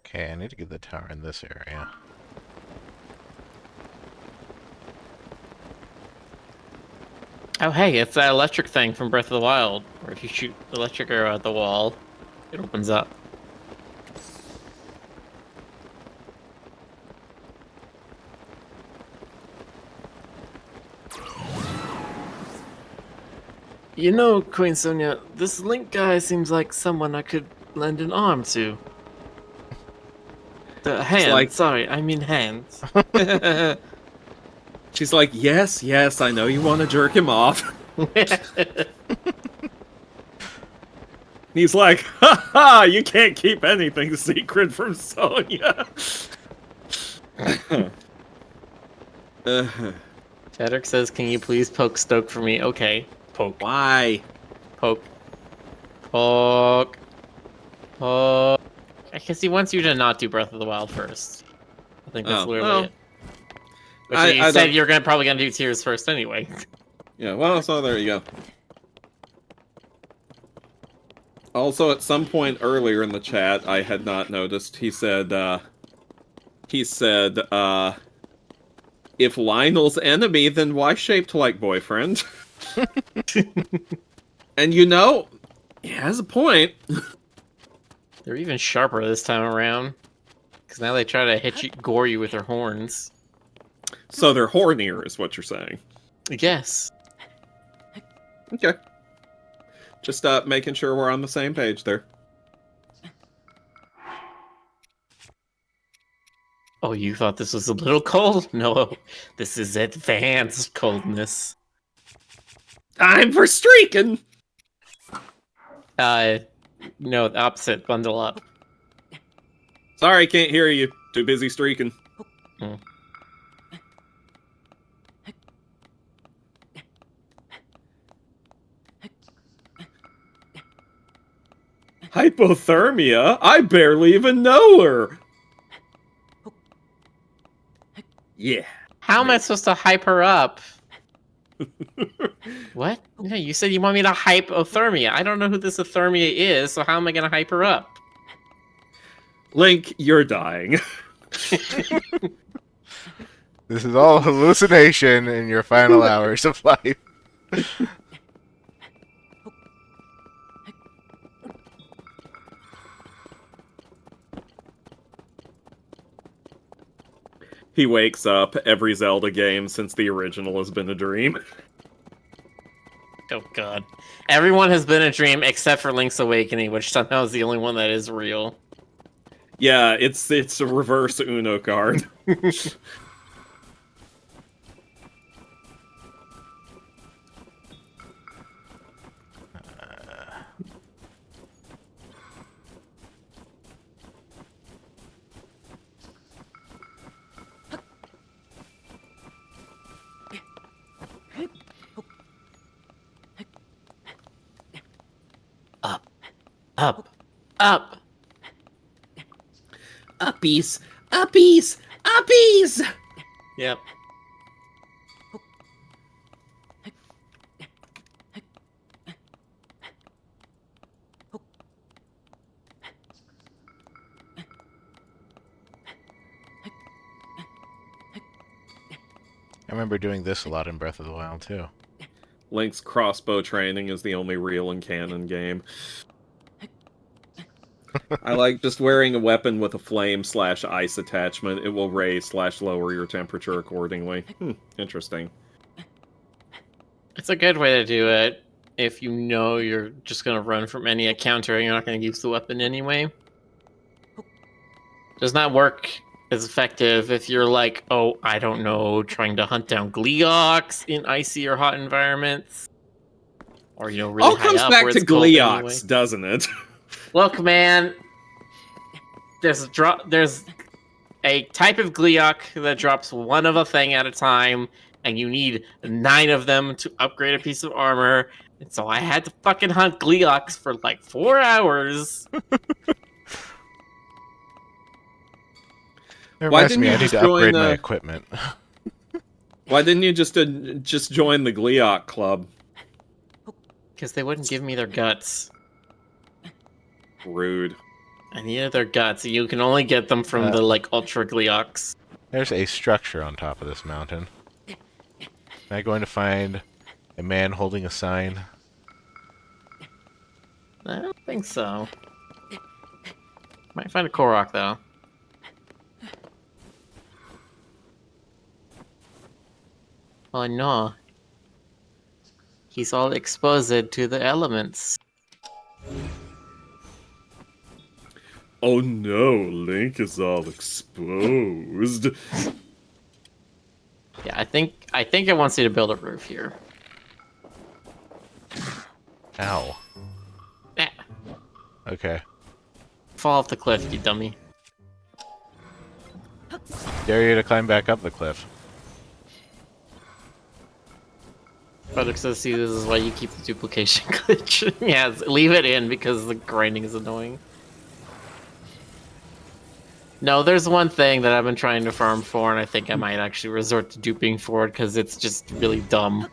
Okay, I need to get the tower in this area. Oh hey, it's that electric thing from Breath of the Wild, where if you shoot electric arrow at the wall, it opens up. You know, Queen Sonia, this Link guy seems like someone I could lend an arm to. The hand, like- sorry, I mean hands. She's like, yes, yes, I know you want to jerk him off. He's like, ha ha, you can't keep anything secret from Sonya. Chadrick says, can you please poke Stoke for me? Okay, poke. Why? Poke. Poke. Poke. I guess he wants you to not do Breath of the Wild first. I think that's literally well, it. Which you I said don't- you're probably gonna do Tears first anyway. Yeah, well, so there you go. Also, at some point earlier in the chat, I had not noticed, he said, if Lionel's enemy, then why shaped like boyfriend? And you know, he has a point. They're even sharper this time around. Because now they try to hit you, gore you with their horns. So they're hornier, is what you're saying. Yes. Okay. Just making sure we're on the same page there. Oh, you thought this was a little cold? No, this is advanced coldness. Time for streaking! No, the opposite. Bundle up. Sorry, can't hear you. Too busy streaking. Hmm. Hypothermia? I barely even know her! Yeah. How am I supposed to hype her up? What? No, you said you want me to hype Othermia. I don't know who this Othermia is, so how am I gonna hype her up? Link, you're dying. This is all hallucination in your final hours of life. He wakes up. Every Zelda game since the original has been a dream. Oh god. Everyone has been a dream except for Link's Awakening, which somehow is the only one that is real. Yeah, it's a reverse Uno card. Up. Up. Uppies! Uppies! Uppies! Yep. I remember doing this a lot in Breath of the Wild, too. Link's crossbow training is the only real and canon game. I like just wearing a weapon with a flame/ice attachment. It will raise/lower your temperature accordingly. Interesting. It's a good way to do it if you know you're just going to run from any encounter and you're not going to use the weapon anyway. Does not work as effective if you're like, oh, I don't know, trying to hunt down Gleeoks in icy or hot environments. Or, you know, really All high comes up back where to it's cold Gleeoks, anyway. doesn't it? Look, man, there's a type of Gleeok that drops one of a thing at a time, and you need 9 of them to upgrade a piece of armor. And so I had to fucking hunt Gleeoks for like 4 hours. It Why reminds didn't me, you I need just to join upgrade my equipment. Why didn't you just join the Gleeok Club? Because they wouldn't give me their guts. Rude. I needed their guts. You can only get them from the like Ultra Gleeoks. There's a structure on top of this mountain. Am I going to find a man holding a sign? I don't think so. Might find a Korok though. Oh no. He's all exposed to the elements. Oh no, Link is all exposed. Yeah, I think it wants you to build a roof here. Ow. Eh, Okay. fall off the cliff, you dummy. Dare you to climb back up the cliff. Product says, see, this is why you keep the duplication glitch. Yeah, leave it in because the grinding is annoying. No, there's one thing that I've been trying to farm for, and I think I might actually resort to duping for it because it's just really dumb.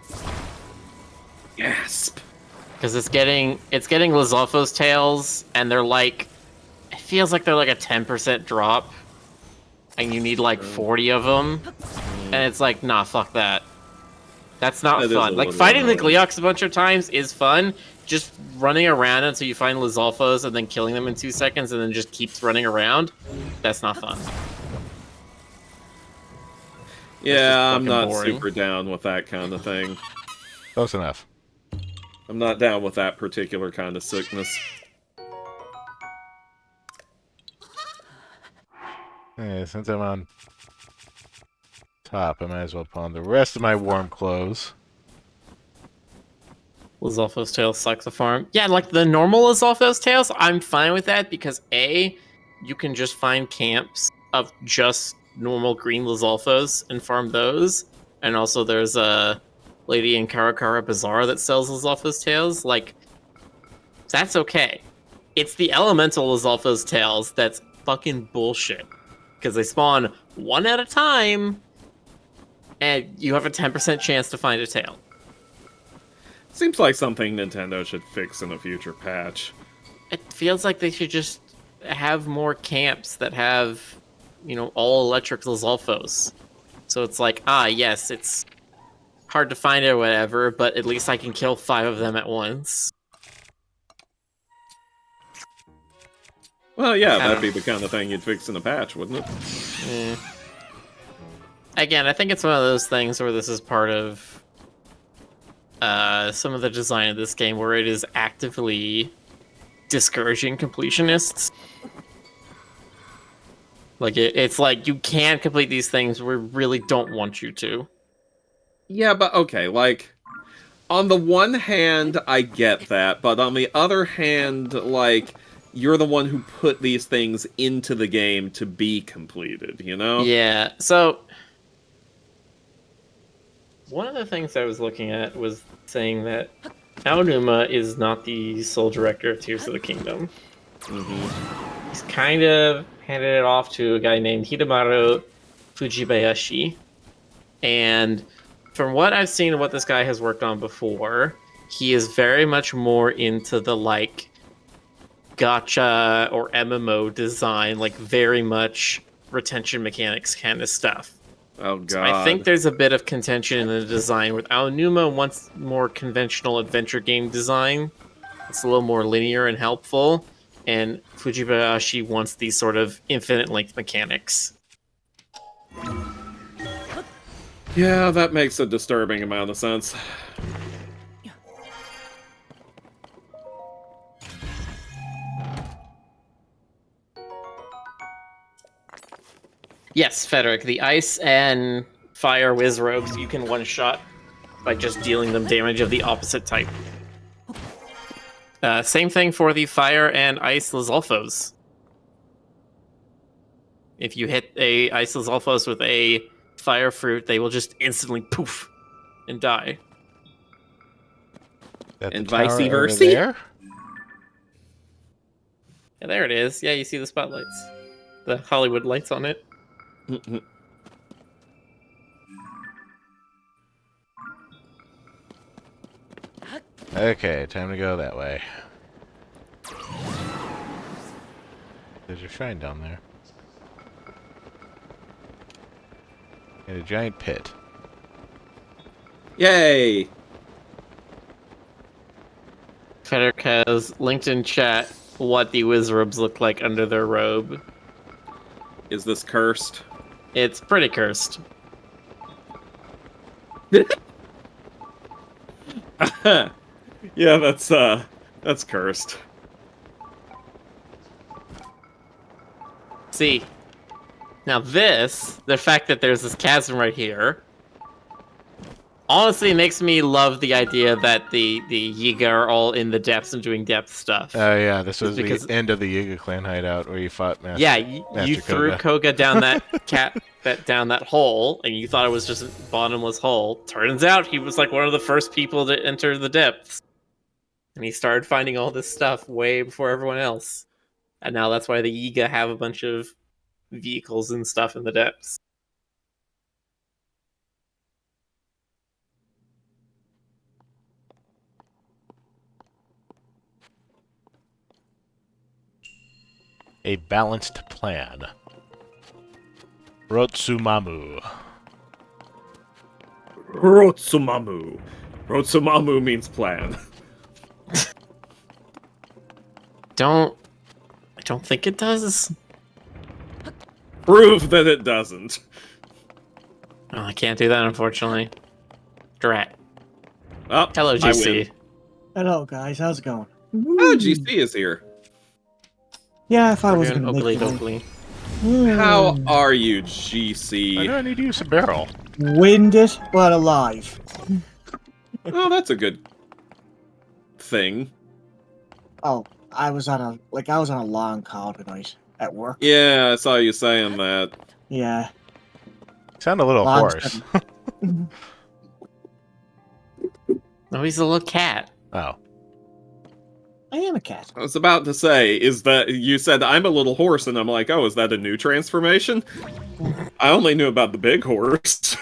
Gasp. Because it's getting Lizalfo's tails, and they're like, it feels like they're like a 10% drop, and you need like 40 of them, and it's like, nah, fuck that. That's not That is fun. a Like, little fighting the annoying. Gleeoks a bunch of times is fun. Just running around until you find Lizalfos and then killing them in 2 seconds and then just keeps running around, that's not fun. Yeah, I'm fucking not boring. super down with that kind of thing. Close enough. I'm not down with that particular kind of sickness. Hey, since I'm on top, I might as well put on the rest of my warm clothes. Lizalfo's tails sucks to farm. Yeah, like the normal Lizalfo's tails, I'm fine with that because A, you can just find camps of just normal green Lizalfos and farm those. And also there's a lady in Karakara Bazaar that sells Lizalfo's tails. Like, that's okay. It's the elemental Lizalfo's tails that's fucking bullshit. Because they spawn one at a time, and you have a 10% chance to find a tail. Seems like something Nintendo should fix in a future patch. It feels like they should just have more camps that have, you know, all electric Lizalfos. So it's like, yes, it's hard to find or whatever, but at least I can kill 5 of them at once. Well, yeah, I that'd don't be the kind of thing you'd fix in a patch, wouldn't it? Again, I think it's one of those things where this is part of some of the design of this game where it is actively discouraging completionists. Like, it's like, you can complete these things, we really don't want you to. Yeah, but okay, like, on the one hand, I get that, but on the other hand, like, you're the one who put these things into the game to be completed, you know? Yeah, so one of the things I was looking at was saying that Aonuma is not the sole director of Tears of the Kingdom. Mm-hmm. He's kind of handed it off to a guy named Hidemaru Fujibayashi. And from what I've seen of what this guy has worked on before, he is very much more into the like gacha or MMO design, like very much retention mechanics kind of stuff. Oh god. So I think there's a bit of contention in the design with Aonuma wants more conventional adventure game design. It's a little more linear and helpful, and Fujibayashi wants these sort of infinite length mechanics. Yeah, that makes a disturbing amount of sense. Yes, Frederick, the ice and fire whiz robes you can one-shot by just dealing them damage of the opposite type. Same thing for the fire and ice Lizalfos. If you hit a ice Lizalfos with a fire fruit, they will just instantly poof and die. And vice versa. There? Yeah, there it is. Yeah, you see the spotlights. The Hollywood lights on it. Okay, time to go that way. There's a shrine down there. And a giant pit. Yay! Frederick has linked in chat what the wizards look like under their robe. Is this cursed? It's pretty cursed. Yeah, that's cursed. See, now the fact that there's this chasm right here, honestly makes me love the idea that the Yiga are all in the depths and doing depth stuff. Oh yeah, this was because- the end of the Yiga clan hideout where you fought Master. Yeah, you Master threw Koga down down that hole, and you thought it was just a bottomless hole. Turns out he was like one of the first people to enter the depths. And he started finding all this stuff way before everyone else. And now that's why the Yiga have a bunch of vehicles and stuff in the depths. A balanced plan. Rotsumamu. Rotsumamu. Rotsumamu means plan. I don't think it does. Prove that it doesn't. Oh, I can't do that, unfortunately. Drat. Oh, Hello, I GC. win. Hello, guys. How's it going? Oh, GC is here. Yeah, if I was Doing going to Oakley make the dokley. How are you, Why do GC? I need to use a barrel? winded but alive. Oh, that's a good thing. Oh, I was on a long call tonight at work. Yeah, I saw you saying that. Yeah. Sound a little Logs hoarse. Oh, he's a little cat. Oh. I am a cat. I was about to say, is that you said I'm a little horse, and I'm like, oh, is that a new transformation? I only knew about the big horse.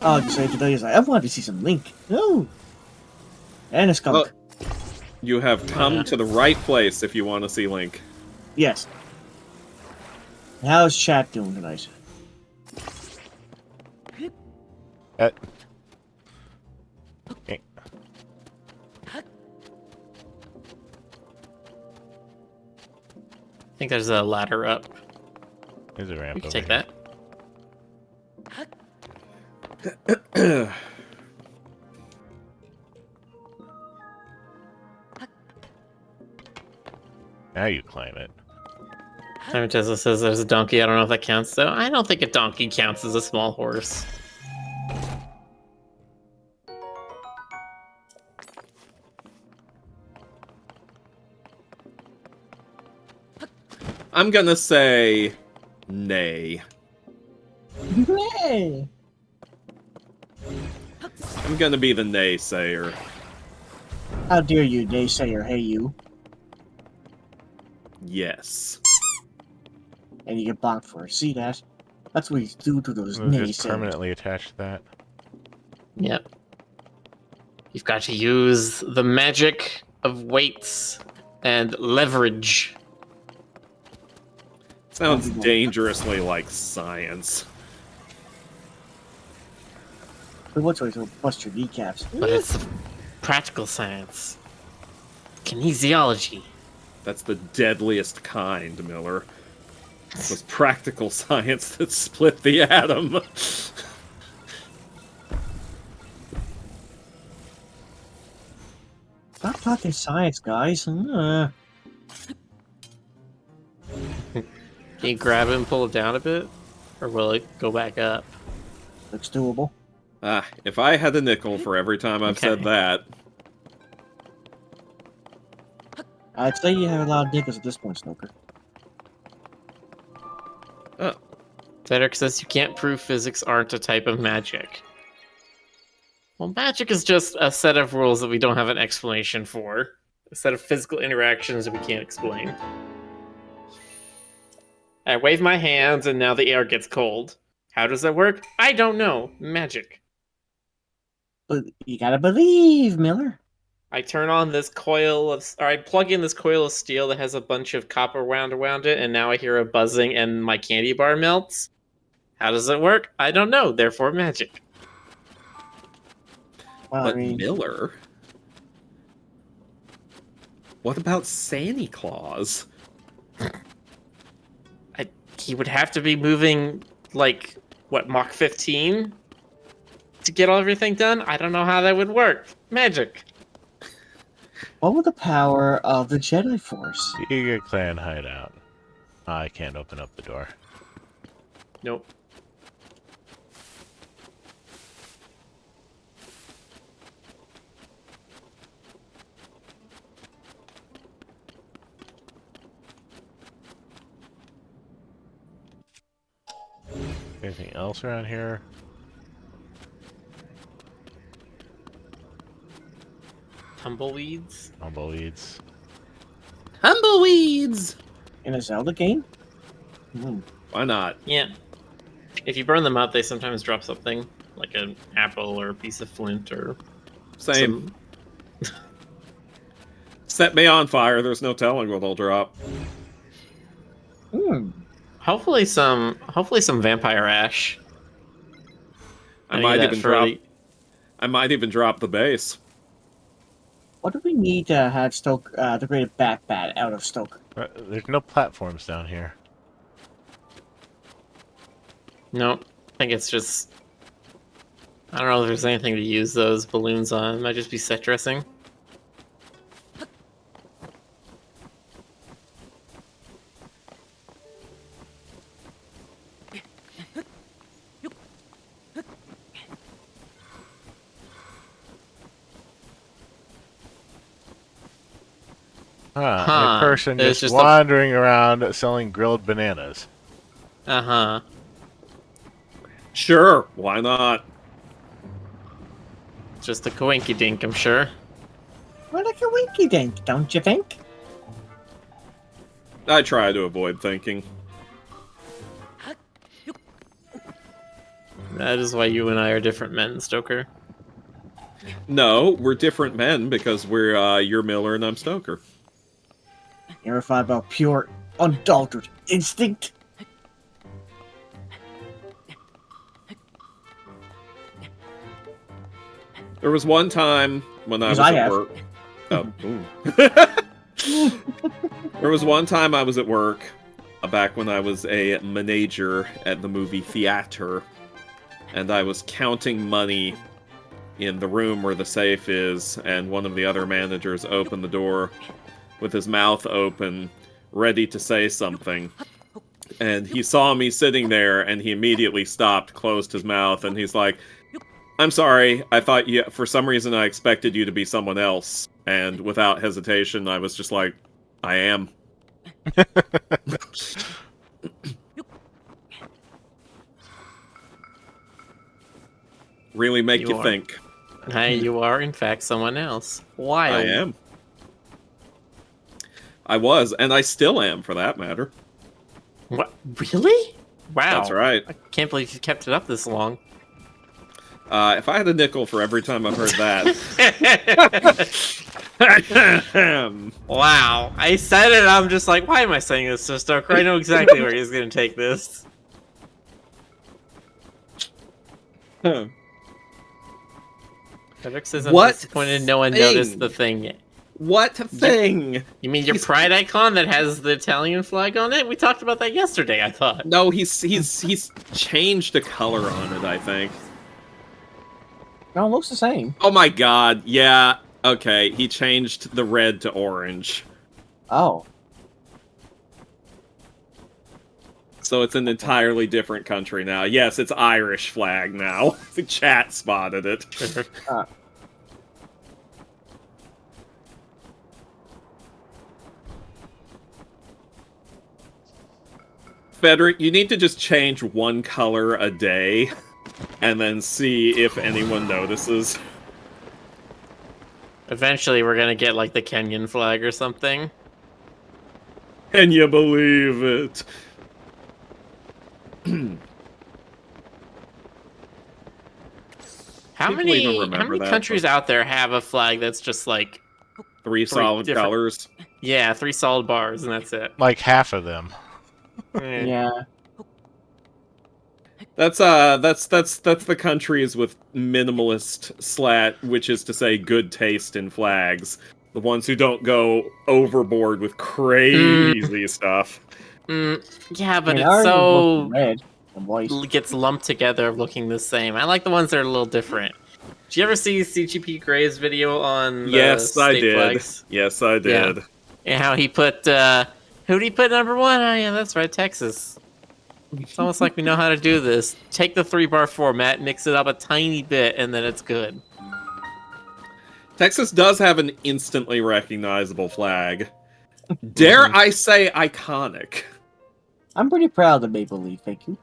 Oh, just say today is like, I wanted to see some Link. No. And a skunk. Well, you have come to the right place if you want to see Link. Yes. How's chat doing tonight? Okay. I think there's a ladder up. There's a ramp We can over take here. that. Now you climb it. Simon Tesla says there's a donkey. I don't know if that counts, though. I don't think a donkey counts as a small horse. I'm gonna say nay. Hey. I'm gonna be the naysayer. How dare you, naysayer, hey you. Yes. And you get blocked for it. See that? That's what you do to those Move is naysayers. permanently attached to that. Yep. You've got to use the magic of weights and leverage. Sounds dangerously like science. But what's always to bust your kneecaps? But it's practical science. Kinesiology. That's the deadliest kind, Miller. It was practical science that split the atom. Stop talking science, guys. Can you grab it and pull it down a bit? Or will it go back up? Looks doable. If I had a nickel for every time I've said that. I'd say you have a lot of nickels at this point, Snoker. Oh. Cedric says you can't prove physics aren't a type of magic. Well, magic is just a set of rules that we don't have an explanation for. A set of physical interactions that we can't explain. I wave my hands and now the air gets cold. How does that work? I don't know. Magic. But you gotta believe, Miller. I turn on this coil of... Or I plug in this coil of steel that has a bunch of copper wound around it, and now I hear a buzzing and my candy bar melts. How does it work? I don't know. Therefore, magic. Well, But I mean, Miller? What about Santa Claus? He would have to be moving, like, what, Mach 15? To get everything done? I don't know how that would work. Magic. what would the power of the Jedi Force? The Eager Clan hideout. I can't open up the door. Nope. Anything else around here? Tumbleweeds? Tumbleweeds. Tumbleweeds! In a Zelda game? Hmm. Why not? Yeah. If you burn them up, they sometimes drop something. Like an apple or a piece of flint or... Same. Set me on fire, there's no telling what they'll drop. Hmm. Hopefully some vampire ash. I need might that even for drop. the- I might even drop the base. What do we need to have Stoke the great Bat out of Stoke? There's no platforms down here. Nope. I think it's just... I don't know if there's anything to use those balloons on. It might just be set dressing. A person It's just just a- wandering around selling grilled bananas. Uh-huh. Sure, why not? Just a coinky dink, I'm sure. Well, like a winky dink, don't you think? I try to avoid thinking. That is why you and I are different men, Stoker. No, we're different men because we're you're Miller and I'm Stoker. You ever thought about pure, unadulterated instinct? There was one time when I was Because I at have. work. Oh, ooh. There was one time I was at work, back when I was a manager at the movie theater, and I was counting money in the room where the safe is, and one of the other managers opened the door with his mouth open, ready to say something. And he saw me sitting there, and he immediately stopped, closed his mouth, and he's like, "I'm sorry, I thought you, for some reason I expected you to be someone else." And without hesitation, I was just like, "I am." Really make You you are. think. Hey, you are in fact someone else. Wild. I am. I was, and I still am, for that matter. What? Really? Wow. That's right. I can't believe you kept it up this long. If I had a nickel for every time I've heard that. Wow. I said it, I'm just like, why am I saying this to Stoker? I know exactly where he's going to take this. Frederick says I'm What disappointed no one thing? noticed the thing yet. What thing? You mean your pride icon that has the Italian flag on it? We talked about that yesterday, I thought. No, he's changed the color on it, I think. No, it looks the same. Oh my god, yeah. Okay, he changed the red to orange. Oh. So it's an entirely different country now. Yes, it's Irish flag now. The chat spotted it. Frederick, you need to just change one color a day, and then see if anyone notices. Eventually we're gonna get like the Kenyan flag or something. Can you believe it? How People even many remember that, countries but- out there have a flag that's just like Three solid different- colors. yeah, 3 solid bars and that's it? Like half of them. Yeah. That's the countries with minimalist which is to say good taste in flags. The ones who don't go overboard with crazy stuff. Yeah, but I mean, it's ours is so mostly red and white. gets lumped together looking the same. I like the ones that are a little different. Did you ever see CGP Gray's video on the Yes, I state did. flags? Yes, I did. And how he put who did he put number 1? Oh yeah, that's right, Texas. It's almost like we know how to do this. Take the 3-bar format, mix it up a tiny bit, and then it's good. Texas does have an instantly recognizable flag. Dare I say iconic? I'm pretty proud of Maple Leaf, thank you.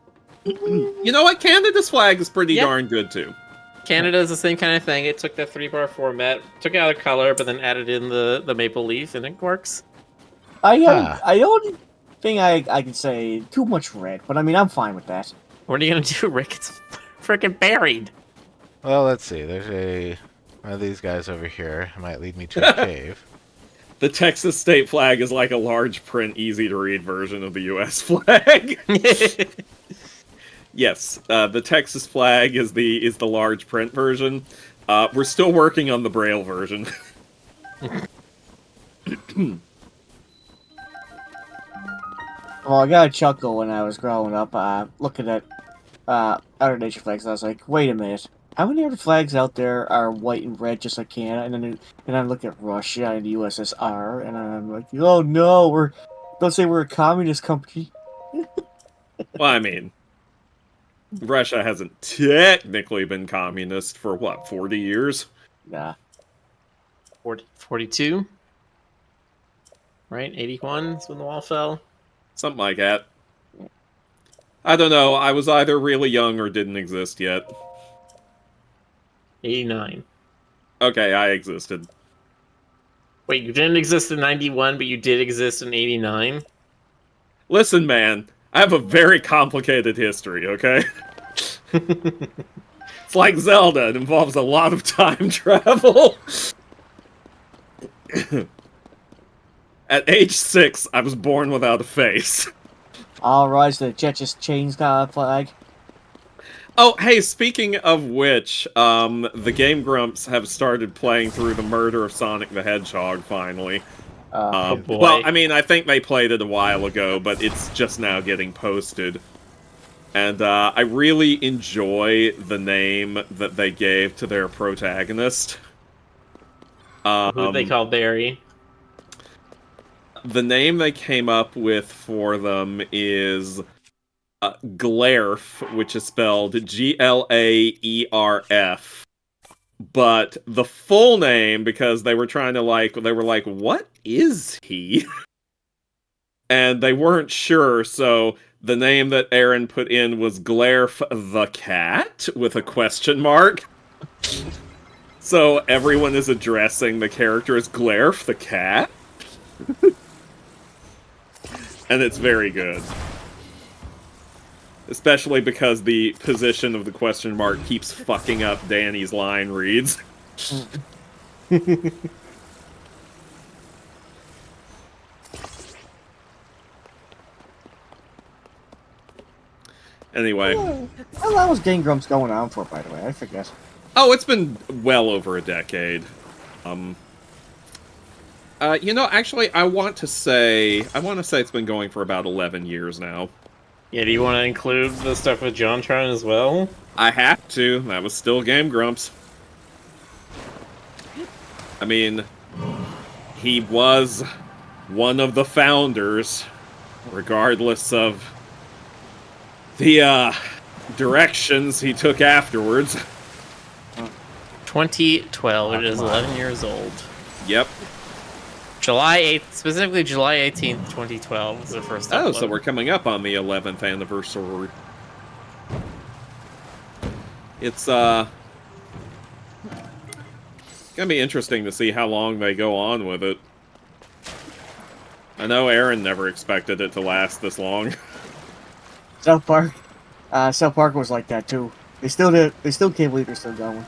You know what? Canada's flag is pretty Yeah. darn good too. Canada is the same kind of thing. It took that 3-bar format, took out a color, but then added in the maple leaf, and it works. I only thing I can say too much red, but I mean I'm fine with that. What are you gonna do, Rick? It's freaking buried. Well, let's see. There's one of these guys over here. It might lead me to a cave. The Texas state flag is like a large print, easy to read version of the U.S. flag. Yes, the Texas flag is the large print version. We're still working on the Braille version. Well, I got a chuckle when I was growing up, looking at other nation flags. I was like, wait a minute, how many other flags out there are white and red just like Canada? And then I look at Russia and the USSR, and I'm like, oh no, don't say we're a communist country. Well, I mean, Russia hasn't technically been communist for, what, 40 years? Nah. 42? Right? 81 is when the wall fell? Something like that. I don't know, I was either really young or didn't exist yet. 89. Okay, I existed. Wait, you didn't exist in 91, but you did exist in 89? Listen, man, I have a very complicated history, okay? It's like Zelda, it involves a lot of time travel. At age 6, I was born without a face. All rise to the Cheches chains flag. Oh, hey, speaking of which, the Game Grumps have started playing through the Murder of Sonic the Hedgehog, finally. Oh boy. Well, I mean, I think they played it a while ago, but it's just now getting posted. And I really enjoy the name that they gave to their protagonist. Who they call Barry? The name they came up with for them is Glarf, which is spelled Glaerf. But the full name, because they were trying to they were like, what is he? And they weren't sure, so the name that Aaron put in was Glarf the Cat, with a question mark. So everyone is addressing the character as Glarf the cat? And it's very good. Especially because the position of the question mark keeps fucking up Danny's line reads. Anyway. How long was Game Grumps going on for, by the way? I forget. Oh, it's been well over a decade. You know, actually, I want to say it's been going for about 11 years now. Yeah, do you want to include the stuff with JonTron as well? I have to. That was still Game Grumps. I mean, he was one of the founders, regardless of the directions he took afterwards. 2012, it is 11 years old. Yep. July 8th, specifically July 18th, 2012 was the first upload. Oh, so we're coming up on the 11th anniversary. It's gonna be interesting to see how long they go on with it. I know Aaron never expected it to last this long. South Park was like that too. They still can't believe they're still going.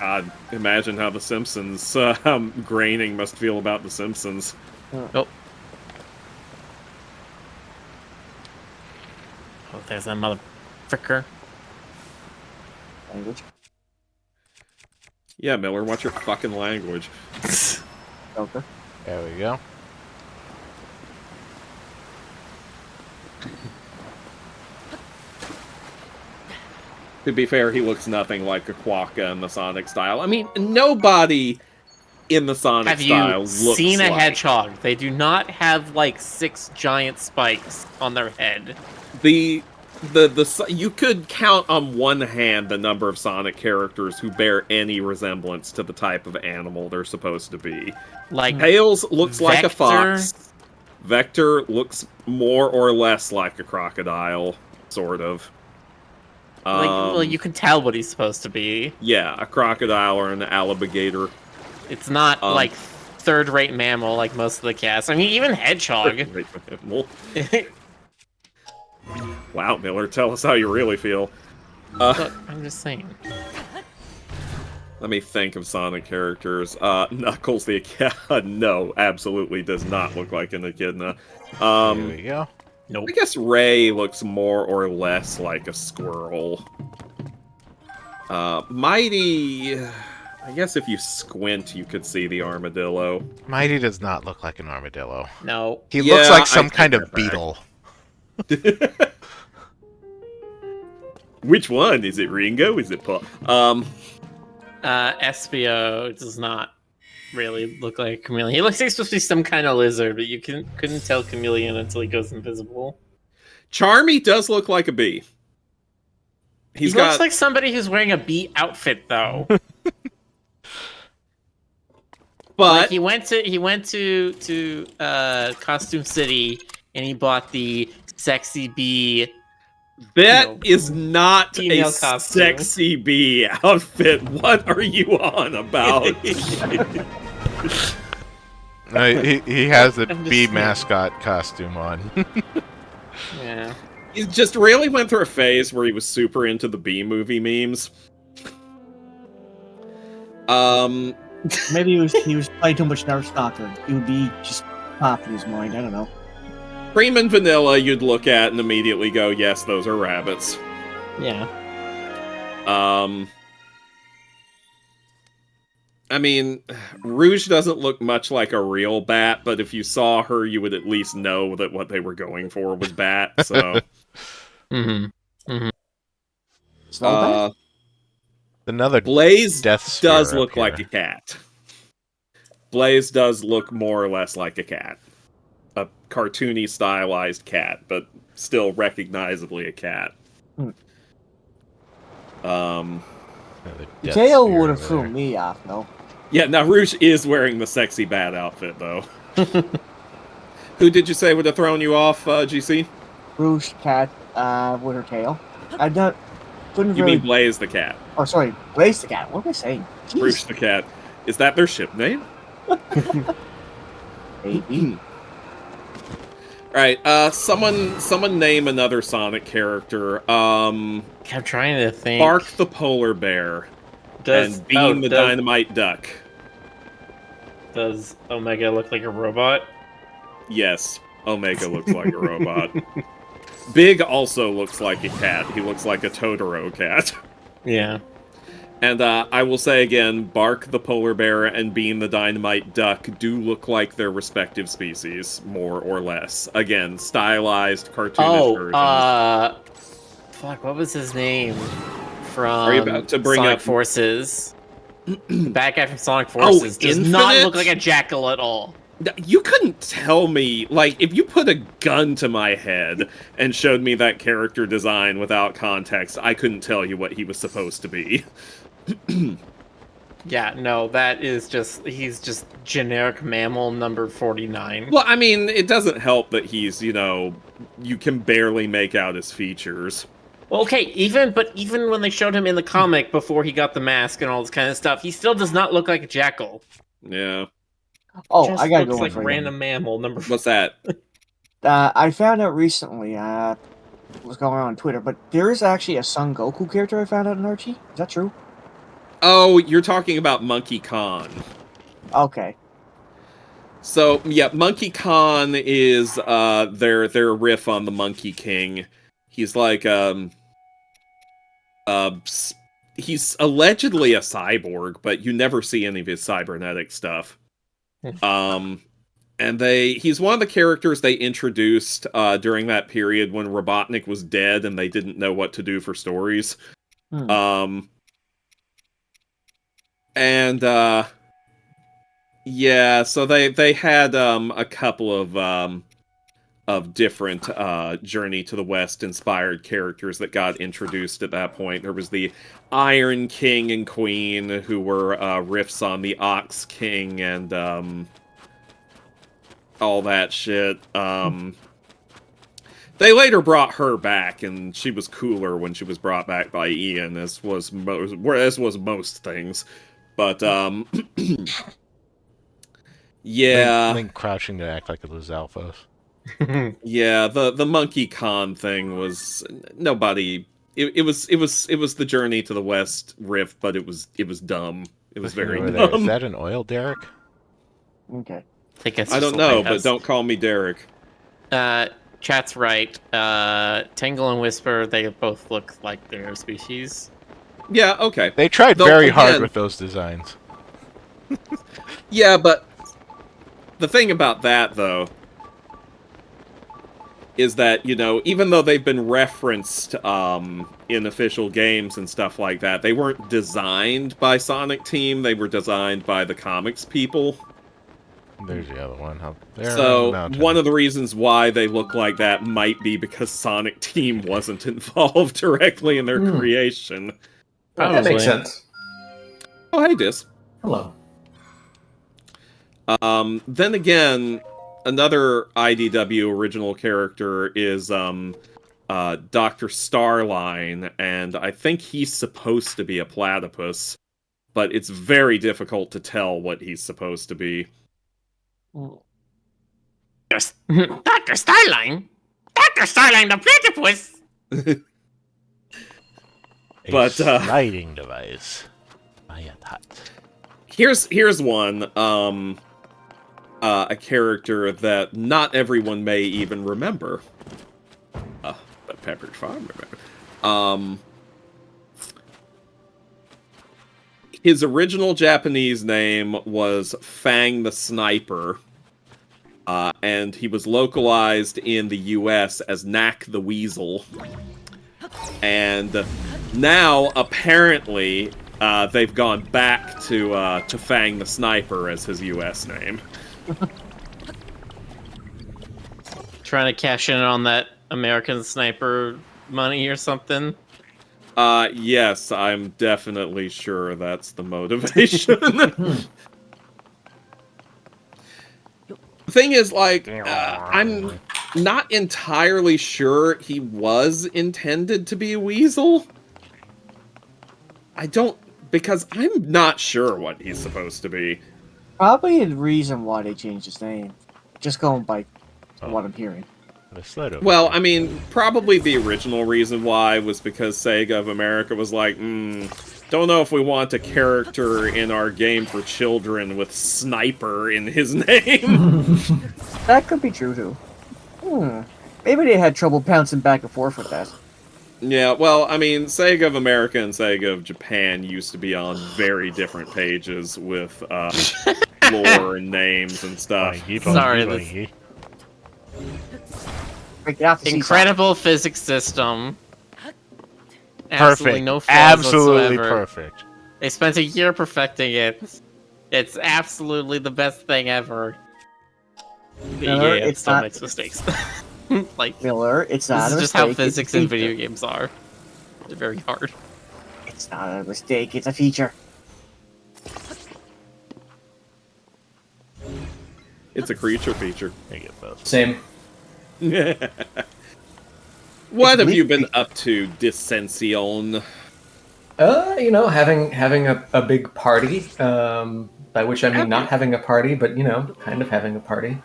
God, imagine how The Simpsons graining must feel about The Simpsons. Oh, there's that mother fricker. Language. Yeah, Miller, what's your fucking language? Okay. There we go. To be fair, he looks nothing like a Quokka in the Sonic style. I mean, nobody in the Sonic style looks Have you seen a like... hedgehog? They do not have, like, 6 giant spikes on their head. You could count on one hand the number of Sonic characters who bear any resemblance to the type of animal they're supposed to be. Like, Tails looks like a Vector? fox. Vector looks more or less like a crocodile, sort of. well, you can tell what he's supposed to be. Yeah, a crocodile or an alligator. It's not, like, third-rate mammal like most of the cast. I mean, even hedgehog. Wow, Miller, tell us how you really feel. Look, I'm just saying. Let me think of Sonic characters. Knuckles the Echidna. No, absolutely does not look like an echidna. There we go. Nope. I guess Ray looks more or less like a squirrel. Mighty... I guess if you squint, you could see the armadillo. Mighty does not look like an armadillo. No. He looks like I some take kind that of back. beetle. Which one? Is it Ringo? Is it Paul? Espio does not really look like a chameleon. He looks like he's supposed to be some kind of lizard, but you couldn't tell chameleon until he goes invisible. Charmy does look like a bee. He looks like somebody who's wearing a bee outfit, though. But like he went to Costume City and he bought the sexy bee. that is not a female costume. sexy bee outfit. What are you on about? He has the I'm just bee saying. mascot costume on. Yeah. He just really went through a phase where he was super into the bee movie memes. Maybe he was playing too much Dark Stalker. He would be just popping his mind. I don't know. Cream and vanilla, you'd look at and immediately go, "Yes, those are rabbits." Yeah. I mean, Rouge doesn't look much like a real bat, but if you saw her, you would at least know that what they were going for was bat. So, Snowbat? Another Blaze death does sphere up look like a here. cat. Blaze does look more or less like a cat. A cartoony, stylized cat, but still recognizably a cat. Another death Tail sphere would have over thrown there. me off, though. Yeah, now Rouge is wearing the sexy bat outfit, though. Who did you say would have thrown you off, GC? Rouge cat with her tail. I don't. couldn't You really... mean Blaze the cat? Oh, sorry, Blaze the cat. What am I saying? Jeez. Bruce the cat. Is that their ship name? Maybe. Alright, someone name another Sonic character. I'm trying to think. Bark the polar bear. And Beam the dynamite duck. Does Omega look like a robot? Yes, Omega looks like a robot. Big also looks like a cat. He looks like a Totoro cat. Yeah. And I will say again, Bark the polar bear and Beam the dynamite duck do look like their respective species, more or less. Again, stylized, cartoonish versions. Fuck, what was his name? From Are you about to bring Sonic up Forces. The bad guy from Sonic Forces does not look like a jackal at all. You couldn't tell me, like, if you put a gun to my head and showed me that character design without context, I couldn't tell you what he was supposed to be. Yeah, no, he's just generic mammal number 49. Well, I mean, it doesn't help that he's, you can barely make out his features. Well, okay, even when they showed him in the comic before he got the mask and all this kind of stuff, he still does not look like a jackal. Yeah. Oh, just I gotta looks go like for random mammal number. What's that? I found out recently, what's going on Twitter, but there is actually a Son Goku character I found out in Archie. Is that true? Oh, you're talking about Monkey Khan. Okay. So, yeah, Monkey Khan is their riff on the Monkey King. He's like he's allegedly a cyborg, but you never see any of his cybernetic stuff. And he's one of the characters they introduced during that period when Robotnik was dead and they didn't know what to do for stories. Yeah, so they had a couple of different Journey to the West inspired characters that got introduced at that point. There was the Iron King and Queen, who were riffs on the Ox King and all that shit. They later brought her back, and she was cooler when she was brought back by Ian, as was most things. But yeah, Link crouching to act like it was Alphos. Yeah, the Monkey Khan thing was nobody. It was the Journey to the West riff, but it was dumb. It was very dumb. Is that an oil derrick? Okay. I don't know, but don't call me Derek. Chat's right. Tangle and Whisper, they both look like their species. Yeah, okay. They tried very hard with those designs. Yeah, but the thing about that, though, is that, even though they've been referenced in official games and stuff like that, they weren't designed by Sonic Team, they were designed by the comics people. There's the other one. So, one of the reasons why they look like that might be because Sonic Team wasn't involved directly in their creation. That makes sense. Oh, hey, Dis. Hello. Then again, another IDW original character is Dr. Starline, and I think he's supposed to be a platypus, but it's very difficult to tell what he's supposed to be. Dr. Starline? Dr. Starline the platypus! But sliding device. Here's one, a character that not everyone may even remember. But Pepperidge Farm remember. His original Japanese name was Fang the Sniper, and he was localized in the US as Knack the Weasel. And now, apparently, they've gone back to Fang the Sniper as his US name. Trying to cash in on that American Sniper money or something? Yes, I'm definitely sure that's the motivation. The thing is, like, I'm not entirely sure he was intended to be a weasel. I don't, because I'm not sure what he's supposed to be. Probably the reason why they changed his name. Just going by Oh. what I'm hearing. The sled over Well, here. I mean, probably the original reason why was because Sega of America was like, don't know if we want a character in our game for children with Sniper in his name. That could be true, too. Maybe they had trouble pouncing back and forth with that. Yeah, well, I mean, Sega of America and Sega of Japan used to be on very different pages with lore and names and stuff. Boingy, Sorry, boingy, boingy. Incredible physics system. Absolutely Perfect. no flaws Absolutely whatsoever. perfect. They spent a year perfecting it. It's absolutely the best thing ever. Miller, Yeah, it it's still not- makes mistakes. Like, Miller, it's not this a is just mistake. how physics it's a in video feature. games are. They're very hard. It's not a mistake, it's a feature. It's a creature feature. I get both. Same. What have It's you been up to, Dissension? You know, having a big party. By which I mean not having a party, but kind of having a party.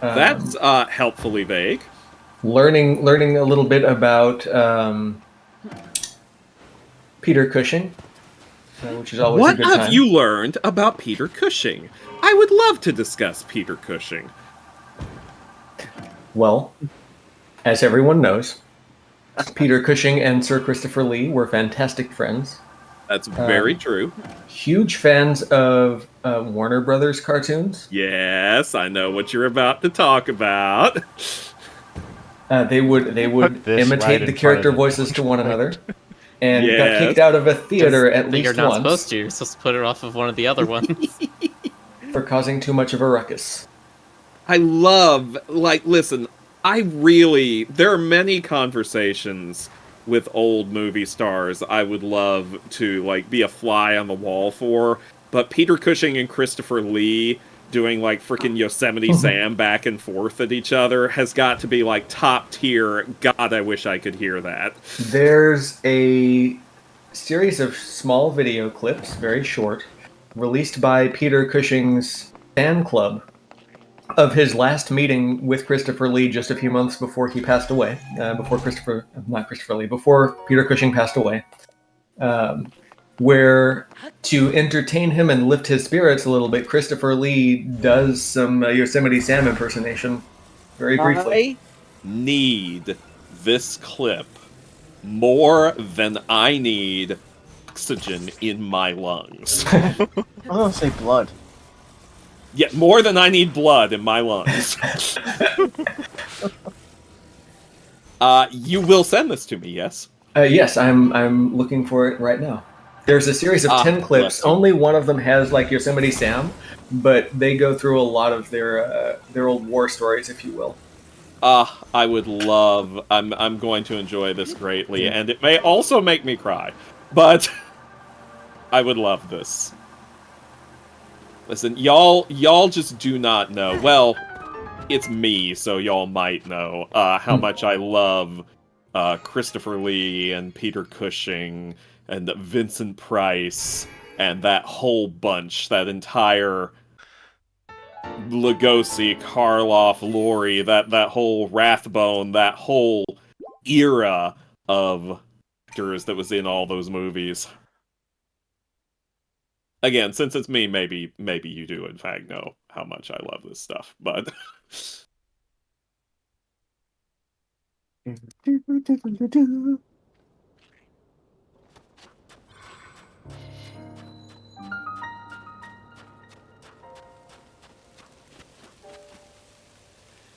That's helpfully vague. Learning a little bit about Peter Cushing, which is always a What good have time. you learned about Peter Cushing? I would love to discuss Peter Cushing. Well, as everyone knows, Peter Cushing and Sir Christopher Lee were fantastic friends. That's very true. Huge fans of Warner Brothers cartoons. Yes, I know what you're about to talk about. They would Put this imitate right the in character front of voices to one another, and got Yes. kicked out of a theater at least You're not once supposed to. You're supposed to put it off of one of the other ones. for causing too much of a ruckus. I love, listen, there are many conversations with old movie stars I would love to, be a fly on the wall for, but Peter Cushing and Christopher Lee doing, frickin' Yosemite Sam back and forth at each other has got to be, top tier. God, I wish I could hear that. There's a series of small video clips, very short, released by Peter Cushing's fan club of his last meeting with Christopher Lee just a few months before he passed away. Before Peter Cushing passed away. Where, to entertain him and lift his spirits a little bit, Christopher Lee does some Yosemite Sam impersonation very briefly. I need this clip more than I need oxygen in my lungs. I'm gonna say blood. Yeah, more than I need blood in my lungs. You will send this to me, yes? Yes, I'm looking for it right now. There's a series of 10 clips. bless you. Only one of them has Yosemite Sam, but they go through a lot of their old war stories, if you will. I would love. I'm going to enjoy this greatly, and it may also make me cry, but I would love this. Listen, y'all just do not know. Well, it's me, so y'all might know how much I love Christopher Lee and Peter Cushing and Vincent Price and that whole bunch, that entire Lugosi, Karloff, Laurie, that whole Rathbone, that whole era of actors that was in all those movies. Again, since it's me, maybe you do in fact know how much I love this stuff, but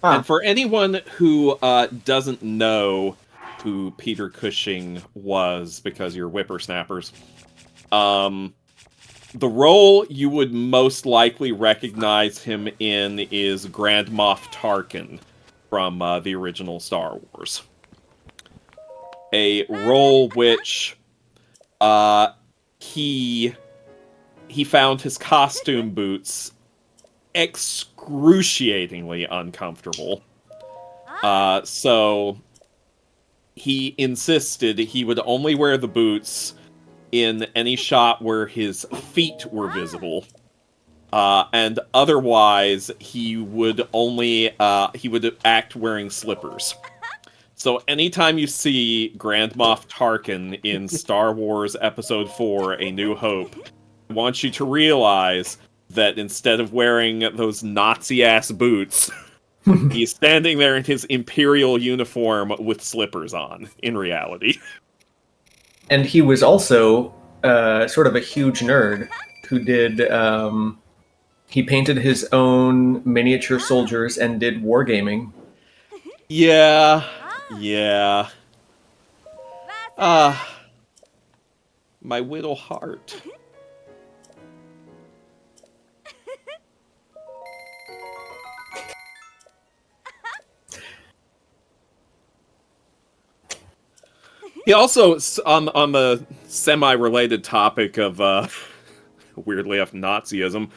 And for anyone who doesn't know who Peter Cushing was, because you're whippersnappers, the role you would most likely recognize him in is Grand Moff Tarkin from the original Star Wars. A role which he found his costume boots excruciatingly uncomfortable. So he insisted he would only wear the boots in any shot where his feet were visible. And otherwise, he would act wearing slippers. So anytime you see Grand Moff Tarkin in Star Wars Episode 4, A New Hope, I want you to realize that instead of wearing those Nazi-ass boots, he's standing there in his Imperial uniform with slippers on, in reality. And he was also sort of a huge nerd who did... he painted his own miniature soldiers and did wargaming. Yeah. My little heart. He also, on the semi-related topic of, weirdly enough, Nazism,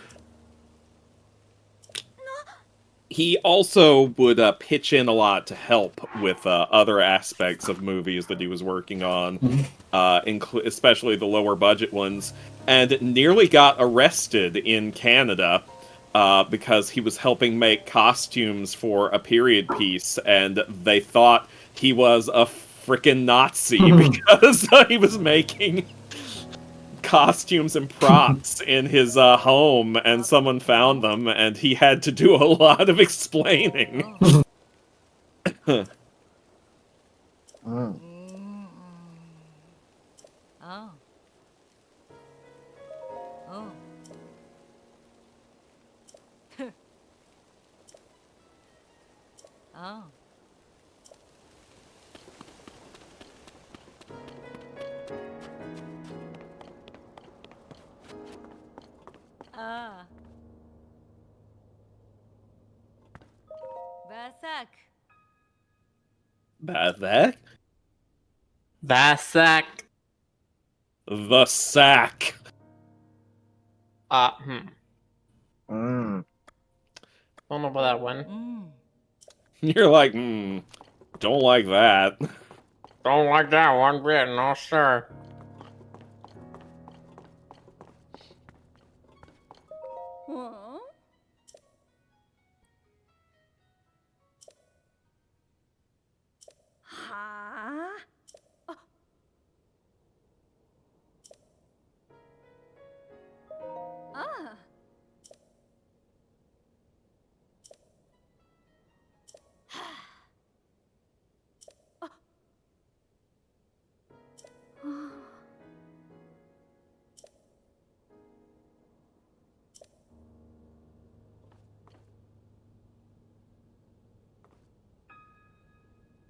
he also would pitch in a lot to help with other aspects of movies that he was working on, especially the lower budget ones, and nearly got arrested in Canada because he was helping make costumes for a period piece, and they thought he was a frickin' Nazi because he was making costumes and props in his home, and someone found them, and he had to do a lot of explaining. Mm. Oh. Oh. Oh. Ah. Basak. Bathak? Basak. The sack. Hmm. Mm. Don't know about that one. Mm. You're like, don't like that. Don't like that one bit, no sir. Huh? Huh? Ah.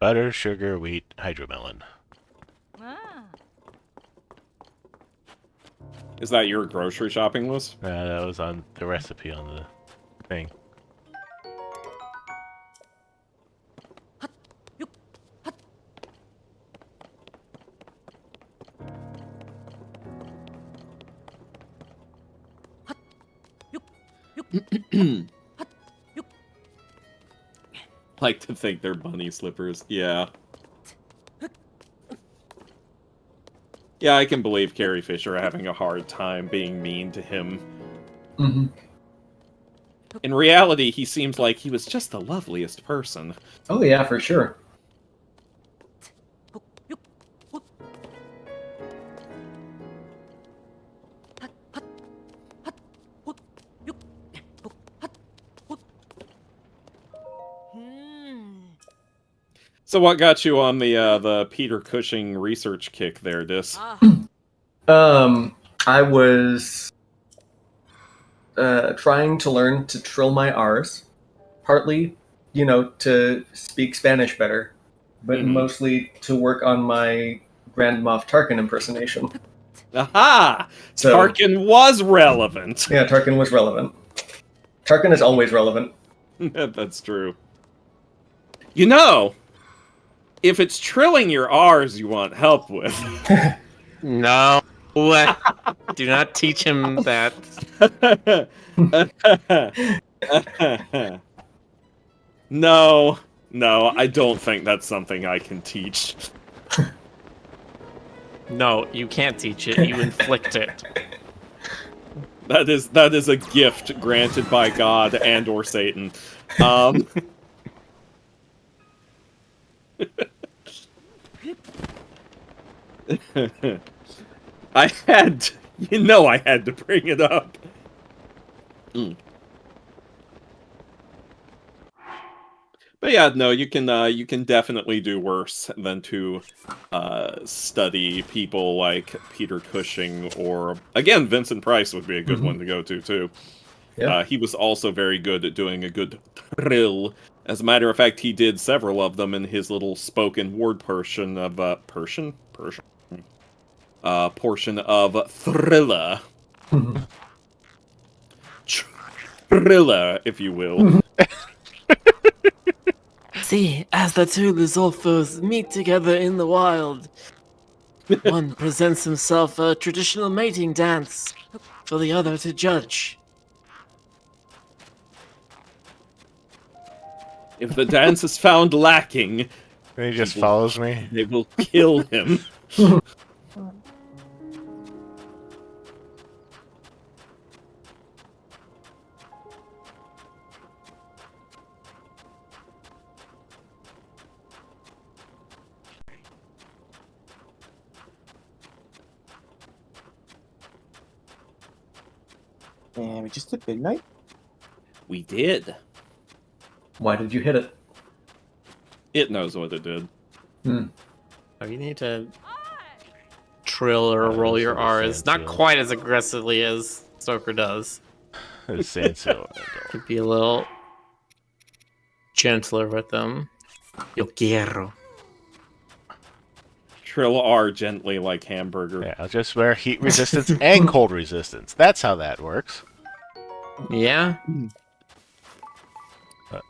Butter, sugar, wheat, hydromelon. Ah. Is that your grocery shopping list? That was on the recipe on the thing. Like to think they're bunny slippers. Yeah. Yeah, I can believe Carrie Fisher having a hard time being mean to him. Mm-hmm. In reality, he seems like he was just the loveliest person. Oh yeah, for sure. So what got you on the Peter Cushing research kick there, Dis? I was trying to learn to trill my R's, partly, to speak Spanish better, but mostly to work on my Grand Moff Tarkin impersonation. Aha! So, Tarkin was relevant. Yeah, Tarkin was relevant. Tarkin is always relevant. That's true. You know, if it's trilling your R's you want help with. No. Do not teach him that. No, I don't think that's something I can teach. No, you can't teach it. You inflict it. That is a gift granted by God and or Satan. Um, I had, I had to bring it up. But yeah, no, you can definitely do worse than to study people like Peter Cushing or again Vincent Price would be a good one to go to too. Yeah. He was also very good at doing a good thrill. As a matter of fact, he did several of them in his little spoken word portion of portion of Thriller. Thriller, if you will. See, as the two Lizolfos meet together in the wild, one presents himself a traditional mating dance for the other to judge. If the dance is found lacking, And he just follows me. they will kill him. And we just did midnight. We did. Why did you hit it? It knows what it did. Hmm. Oh, you need to trill or roll this your is a R's. sand Not seal. quite as aggressively as Stoker does. It's sand seal. Could be a little gentler with them. Yo quiero. Trill R gently like hamburger. Yeah, I'll just wear heat resistance and cold resistance. That's how that works. Yeah?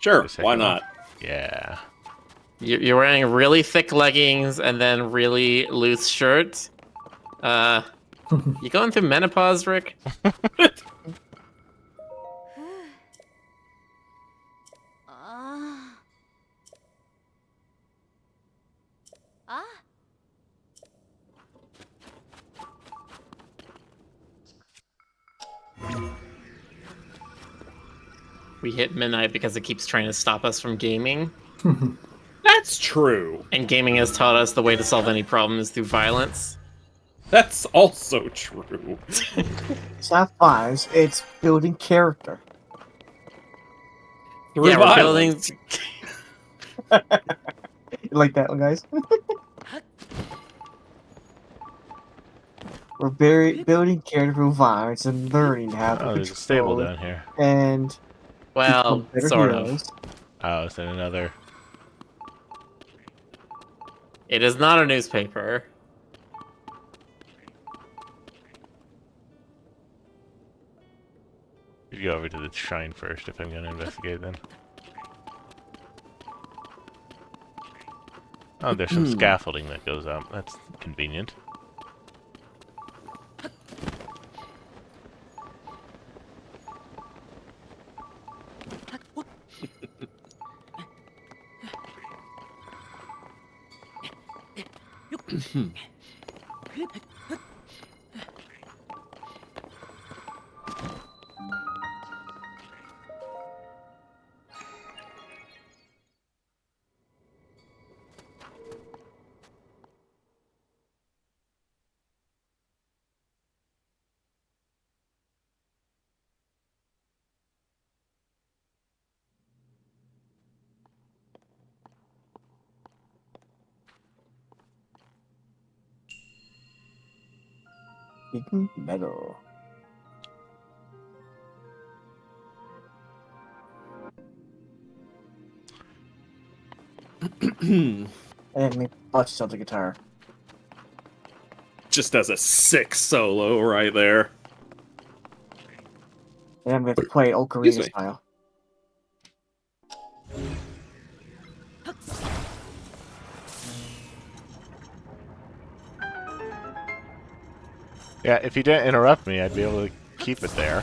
Sure, Just check why it not? out. Yeah. You're wearing really thick leggings and then really loose shirt. You going through menopause, Rick? We hit midnight because it keeps trying to stop us from gaming. That's true. And gaming has taught us the way to solve any problem is through violence. That's also true. It's not violence, it's building character. Through Yeah, we're building. violence. You like that one, guys? We're building character through violence and learning how to Oh, there's a stable control down here. and Well, become better sort heroes. of. Oh, it's in another. It is not a newspaper. You go over to the shrine first if I'm going to investigate then. Oh, there's some scaffolding that goes up. That's convenient. Metal. And me bust out the guitar. Just as a sick solo right there. And I'm going to play Excuse Ocarina me. style. Yeah, if you didn't interrupt me, I'd be able to keep it there.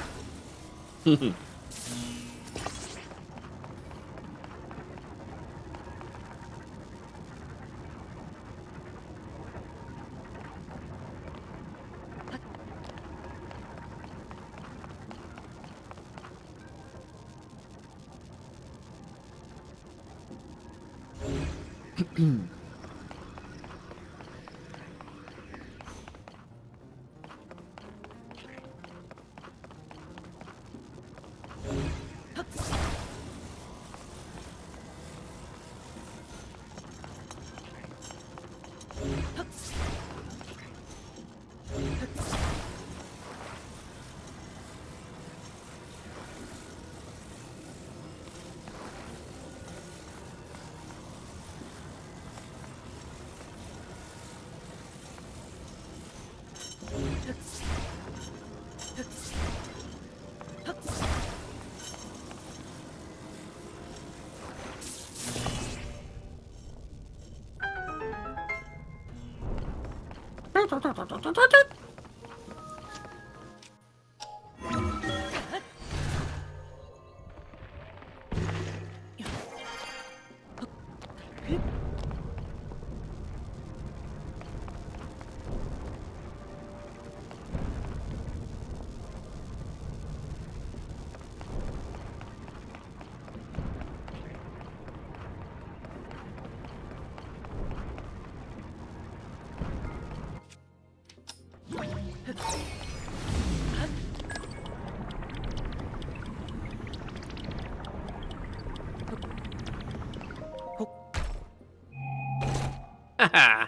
Haha!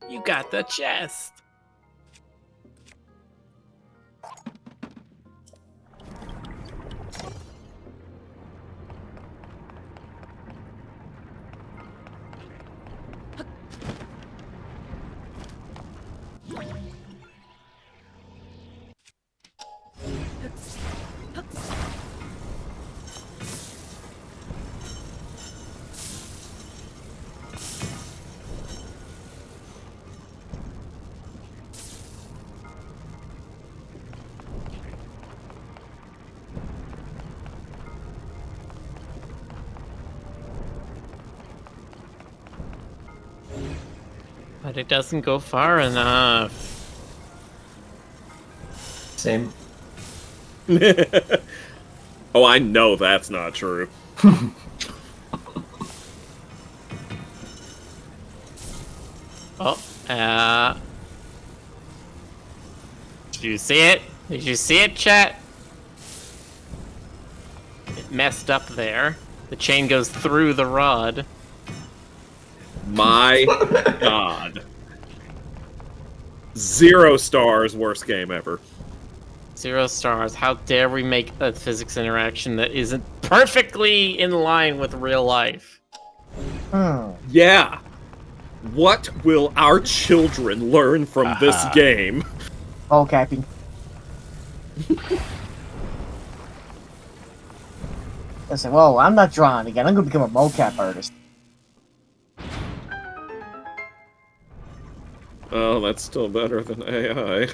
You got the chest! But it doesn't go far enough. Same. Oh, I know that's not true. Oh, did you see it? Did you see it, chat? It messed up there. The chain goes through the rod. My God. 0 stars, worst game ever. 0 stars. How dare we make a physics interaction that isn't perfectly in line with real life? Yeah. What will our children learn from this game? Oh, capping. I said, "Whoa, I'm not drawing again. I'm gonna become a mocap artist." Oh, that's still better than AI.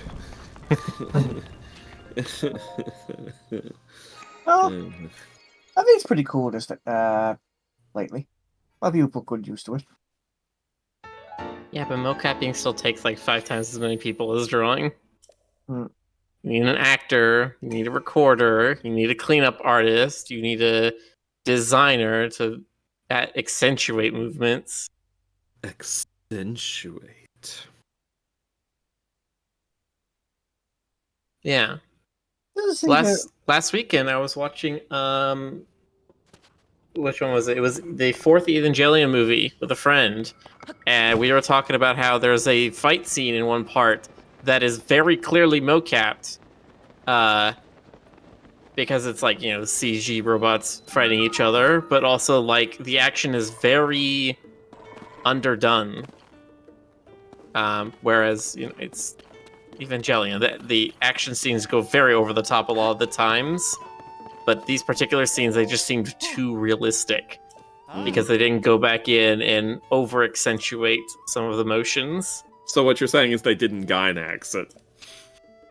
Well, I think it's pretty cool just lately. A lot of people put good use to it. Yeah, but mocapping still takes like 5 times as many people as drawing. Mm. You need an actor, you need a recorder, you need a cleanup artist, you need a designer to accentuate movements. Accentuate. Yeah. Doesn't seem to- Last weekend I was watching which one was it? It was the 4th Evangelion movie with a friend, and we were talking about how there's a fight scene in one part that is very clearly mocapped, because it's like, you know, CG robots fighting each other, but also like the action is very underdone. Whereas, you know, it's Evangelion. The action scenes go very over the top a lot of the times, but these particular scenes, they just seemed too realistic because they didn't go back in and over accentuate some of the motions. So what you're saying is they didn't Gynax it.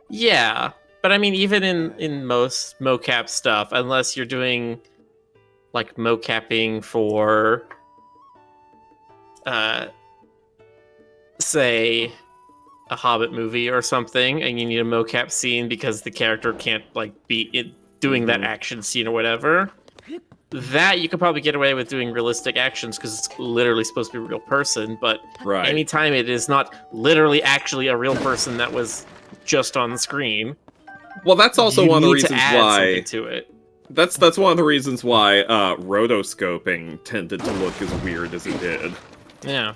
Yeah, but I mean, even in most mocap stuff, unless you're doing like mocapping for, say, a Hobbit movie or something, and you need a mocap scene because the character can't like be doing that action scene or whatever, that you could probably get away with doing realistic actions because it's literally supposed to be a real person, but Right. anytime it is not literally actually a real person that was just on the screen, Well, that's also you one of the need reasons to add why. something to it. That's one of the reasons why rotoscoping tended to look as weird as it did. Yeah.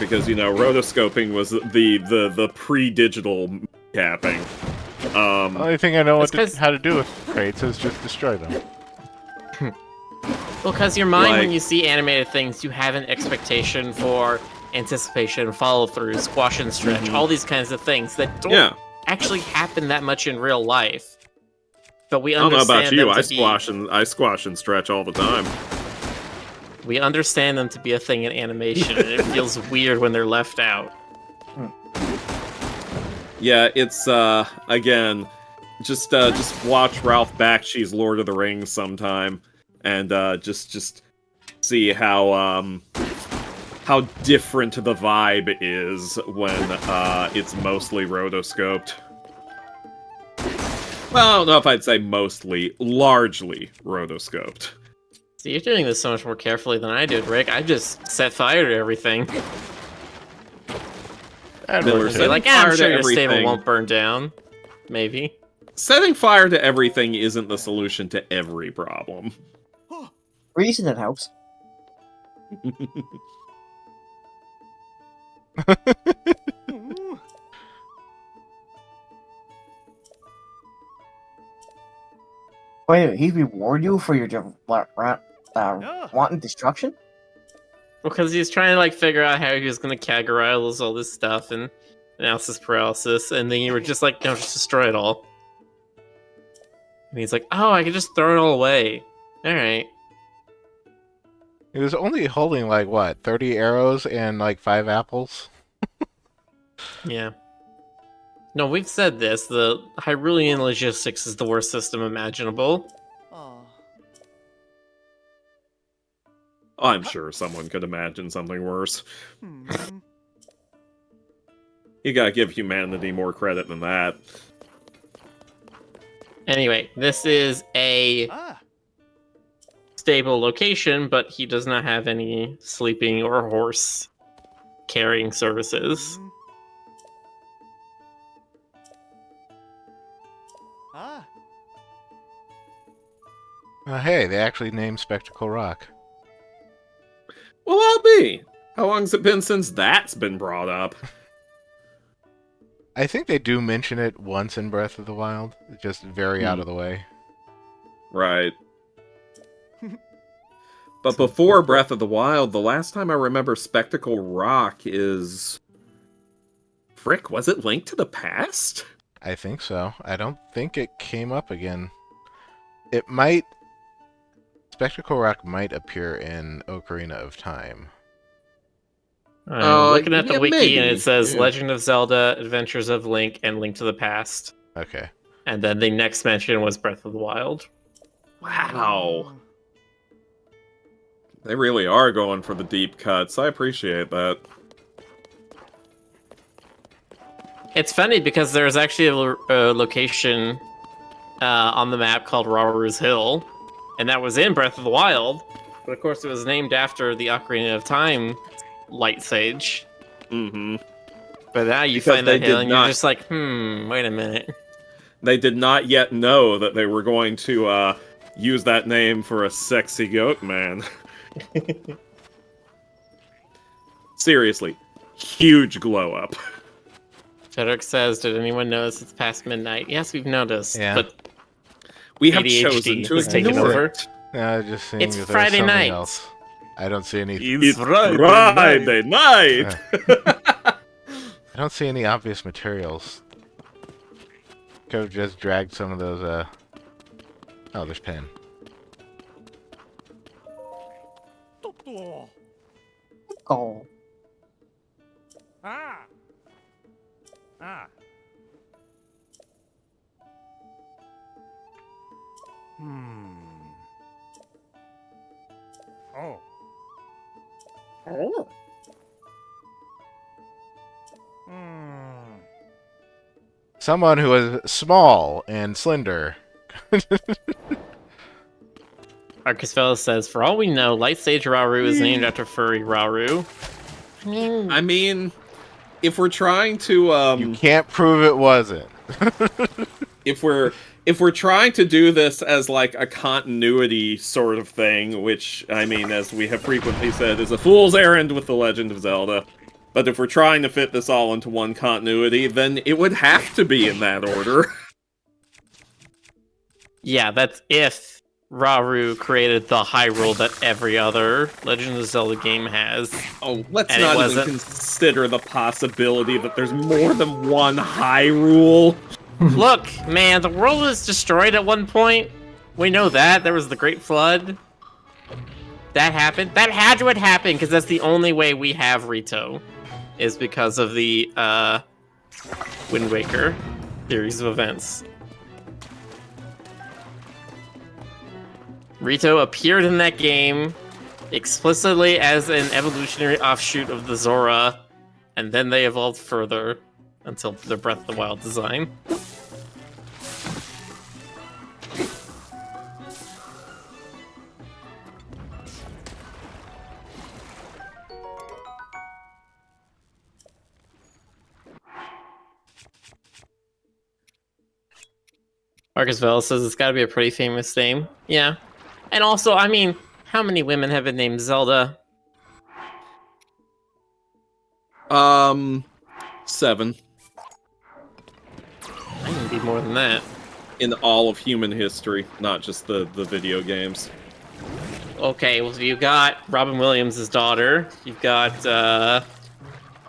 Because rotoscoping was the pre-digital capping. The only thing I know That's 'cause- how to do with crates is just destroy them. Well, because your mind, Like- when you see animated things, you have an expectation for anticipation, follow through, squash and stretch, all these kinds of things that don't actually happen that much in real life. But we I don't know understand about you. them I to squash and stretch all the time. we understand them to be a thing in animation, and it feels weird when they're left out. Yeah, it's again, just watch Ralph Bakshi's Lord of the Rings sometime, and just see how different the vibe is when it's mostly rotoscoped. Well, I don't know if I'd say mostly, largely rotoscoped. See, you're doing this so much more carefully than I did, Rick. I just set fire to everything. Miller You're like, setting I'm fire sure to your stable everything. won't burn down. Maybe. Setting fire to everything isn't the solution to every problem. Reason it helps. Wait a minute, he reward you for your wanton destruction? Because he's trying to like figure out how he was gonna categorize all this stuff and analysis paralysis, and then you were just like, no, just destroy it all. And he's like, oh, I can just throw it all away. Alright. He was only holding, like, what, 30 arrows and, like, 5 apples? Yeah. No, we've said this. The Hyrulean logistics is the worst system imaginable. I'm sure someone could imagine something worse. You gotta give humanity more credit than that. Anyway, this is a stable location, but he does not have any sleeping or horse carrying services. Hey, they actually named Spectacle Rock. Well, I'll be. How long's it been since that's been brought up? I think they do mention it once in Breath of the Wild, just very out of the way. Right. But before Breath of the Wild, the last time I remember Spectacle Rock is... Frick, was it Link to the Past? I think so. I don't think it came up again. It might... Spectacle Rock might appear in Ocarina of Time. Looking at the yeah, wiki, maybe. and it says Yeah. Legend of Zelda, Adventures of Link, and Link to the Past. Okay. And then the next mention was Breath of the Wild. Wow. They really are going for the deep cuts. I appreciate that. It's funny because there's actually a location on the map called Raru's Hill, and that was in Breath of the Wild, but of course it was named after the Ocarina of Time light sage. Mm-hmm. But now you Because find they that hill did and you're not- just like, wait a minute. They did not yet know that they were going to use that name for a sexy goat man. Seriously, huge glow up. Frederick says, did anyone notice it's past midnight? Yes, we've noticed, Yeah. but We have ADHD chosen to has taken ignore over. it. Yeah, just seeing It's if there's Friday something night. else. I don't see any. It's Friday night. I don't see any obvious materials. Could have just dragged some of those. Oh, there's pen. Oh. Someone who is small and slender. Arcus Fellows says, for all we know, Light Sage Rauru is named after furry Rauru. I mean, if we're trying to You can't prove it wasn't. if we're trying to do this as like a continuity sort of thing, which I mean, as we have frequently said, is a fool's errand with The Legend of Zelda. But if we're trying to fit this all into one continuity, then it would have to be in that order. Yeah, that's if Rauru created the Hyrule that every other Legend of Zelda game has. Oh, let's And it not even wasn't. consider the possibility that there's more than one Hyrule. Look, man, the world was destroyed at one point. We know that. There was the Great Flood. That happened. That had to have happened, because that's the only way we have Rito. Is because of the Wind Waker series of events. Rito appeared in that game explicitly as an evolutionary offshoot of the Zora, and then they evolved further until the Breath of the Wild design. Marcus Vell says it's gotta be a pretty famous name. Yeah. And also, I mean, how many women have been named Zelda? 7. I think it'd be more than that. In all of human history, not just the video games. Okay, well, you've got Robin Williams' daughter. You've got,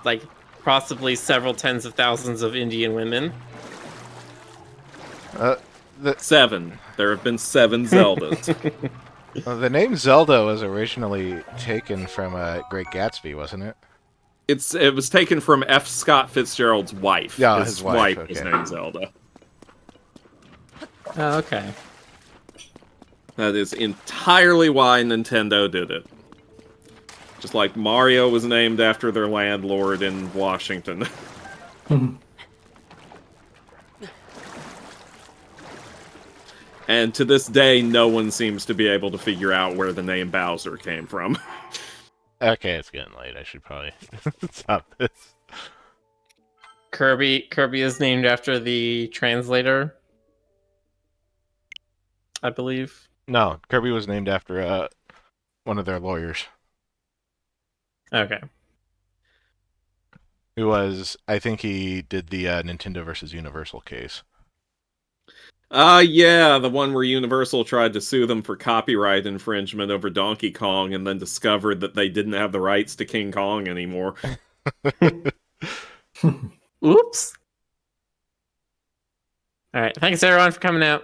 like, possibly several tens of thousands of Indian women. 7. There have been 7 Zeldas. The name Zelda was originally taken from Great Gatsby, wasn't it? It was taken from F. Scott Fitzgerald's wife. Yeah, his his wife, was okay. named Zelda. Oh, okay. That is entirely why Nintendo did it. Just like Mario was named after their landlord in Washington. And to this day, no one seems to be able to figure out where the name Bowser came from. Okay, it's getting late. I should probably stop this. Kirby is named after the translator, I believe. No, Kirby was named after one of their lawyers. Okay. Who was, I think he did the Nintendo versus Universal case. Yeah, the one where Universal tried to sue them for copyright infringement over Donkey Kong and then discovered that they didn't have the rights to King Kong anymore. Oops. Alright, thanks everyone for coming out.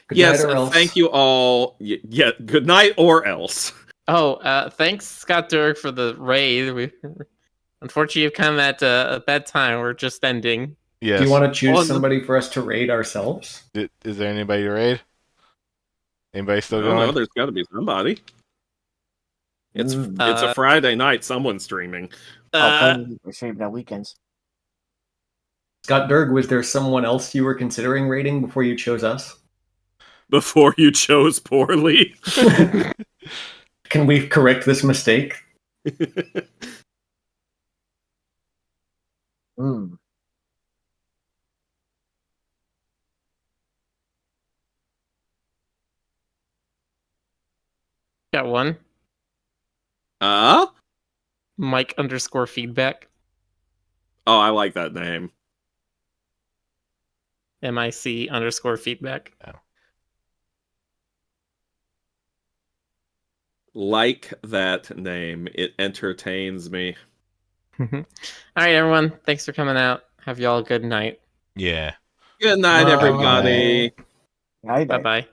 Good Yes, night or else. thank you all. Yeah, good night or else. Oh, thanks Scott Durk for the raid. Unfortunately, you've come at a bad time. We're just ending. Yes. Do you want to choose On the- somebody for us to raid ourselves? Is there anybody to raid? Anybody still I don't going? know, there's got to be somebody. It's Mm. it's a Friday night. Someone's streaming. We're saving that weekends. Scott Derg, was there someone else you were considering raiding before you chose us? Before you chose poorly. Can we correct this mistake? Hmm. Got one. Mike _feedback. Oh, I like that name. MIC _feedback. Like that name. It entertains me. Alright, everyone. Thanks for coming out. Have y'all a good night. Yeah. Good night, Bye. everybody. Bye. Bye-bye.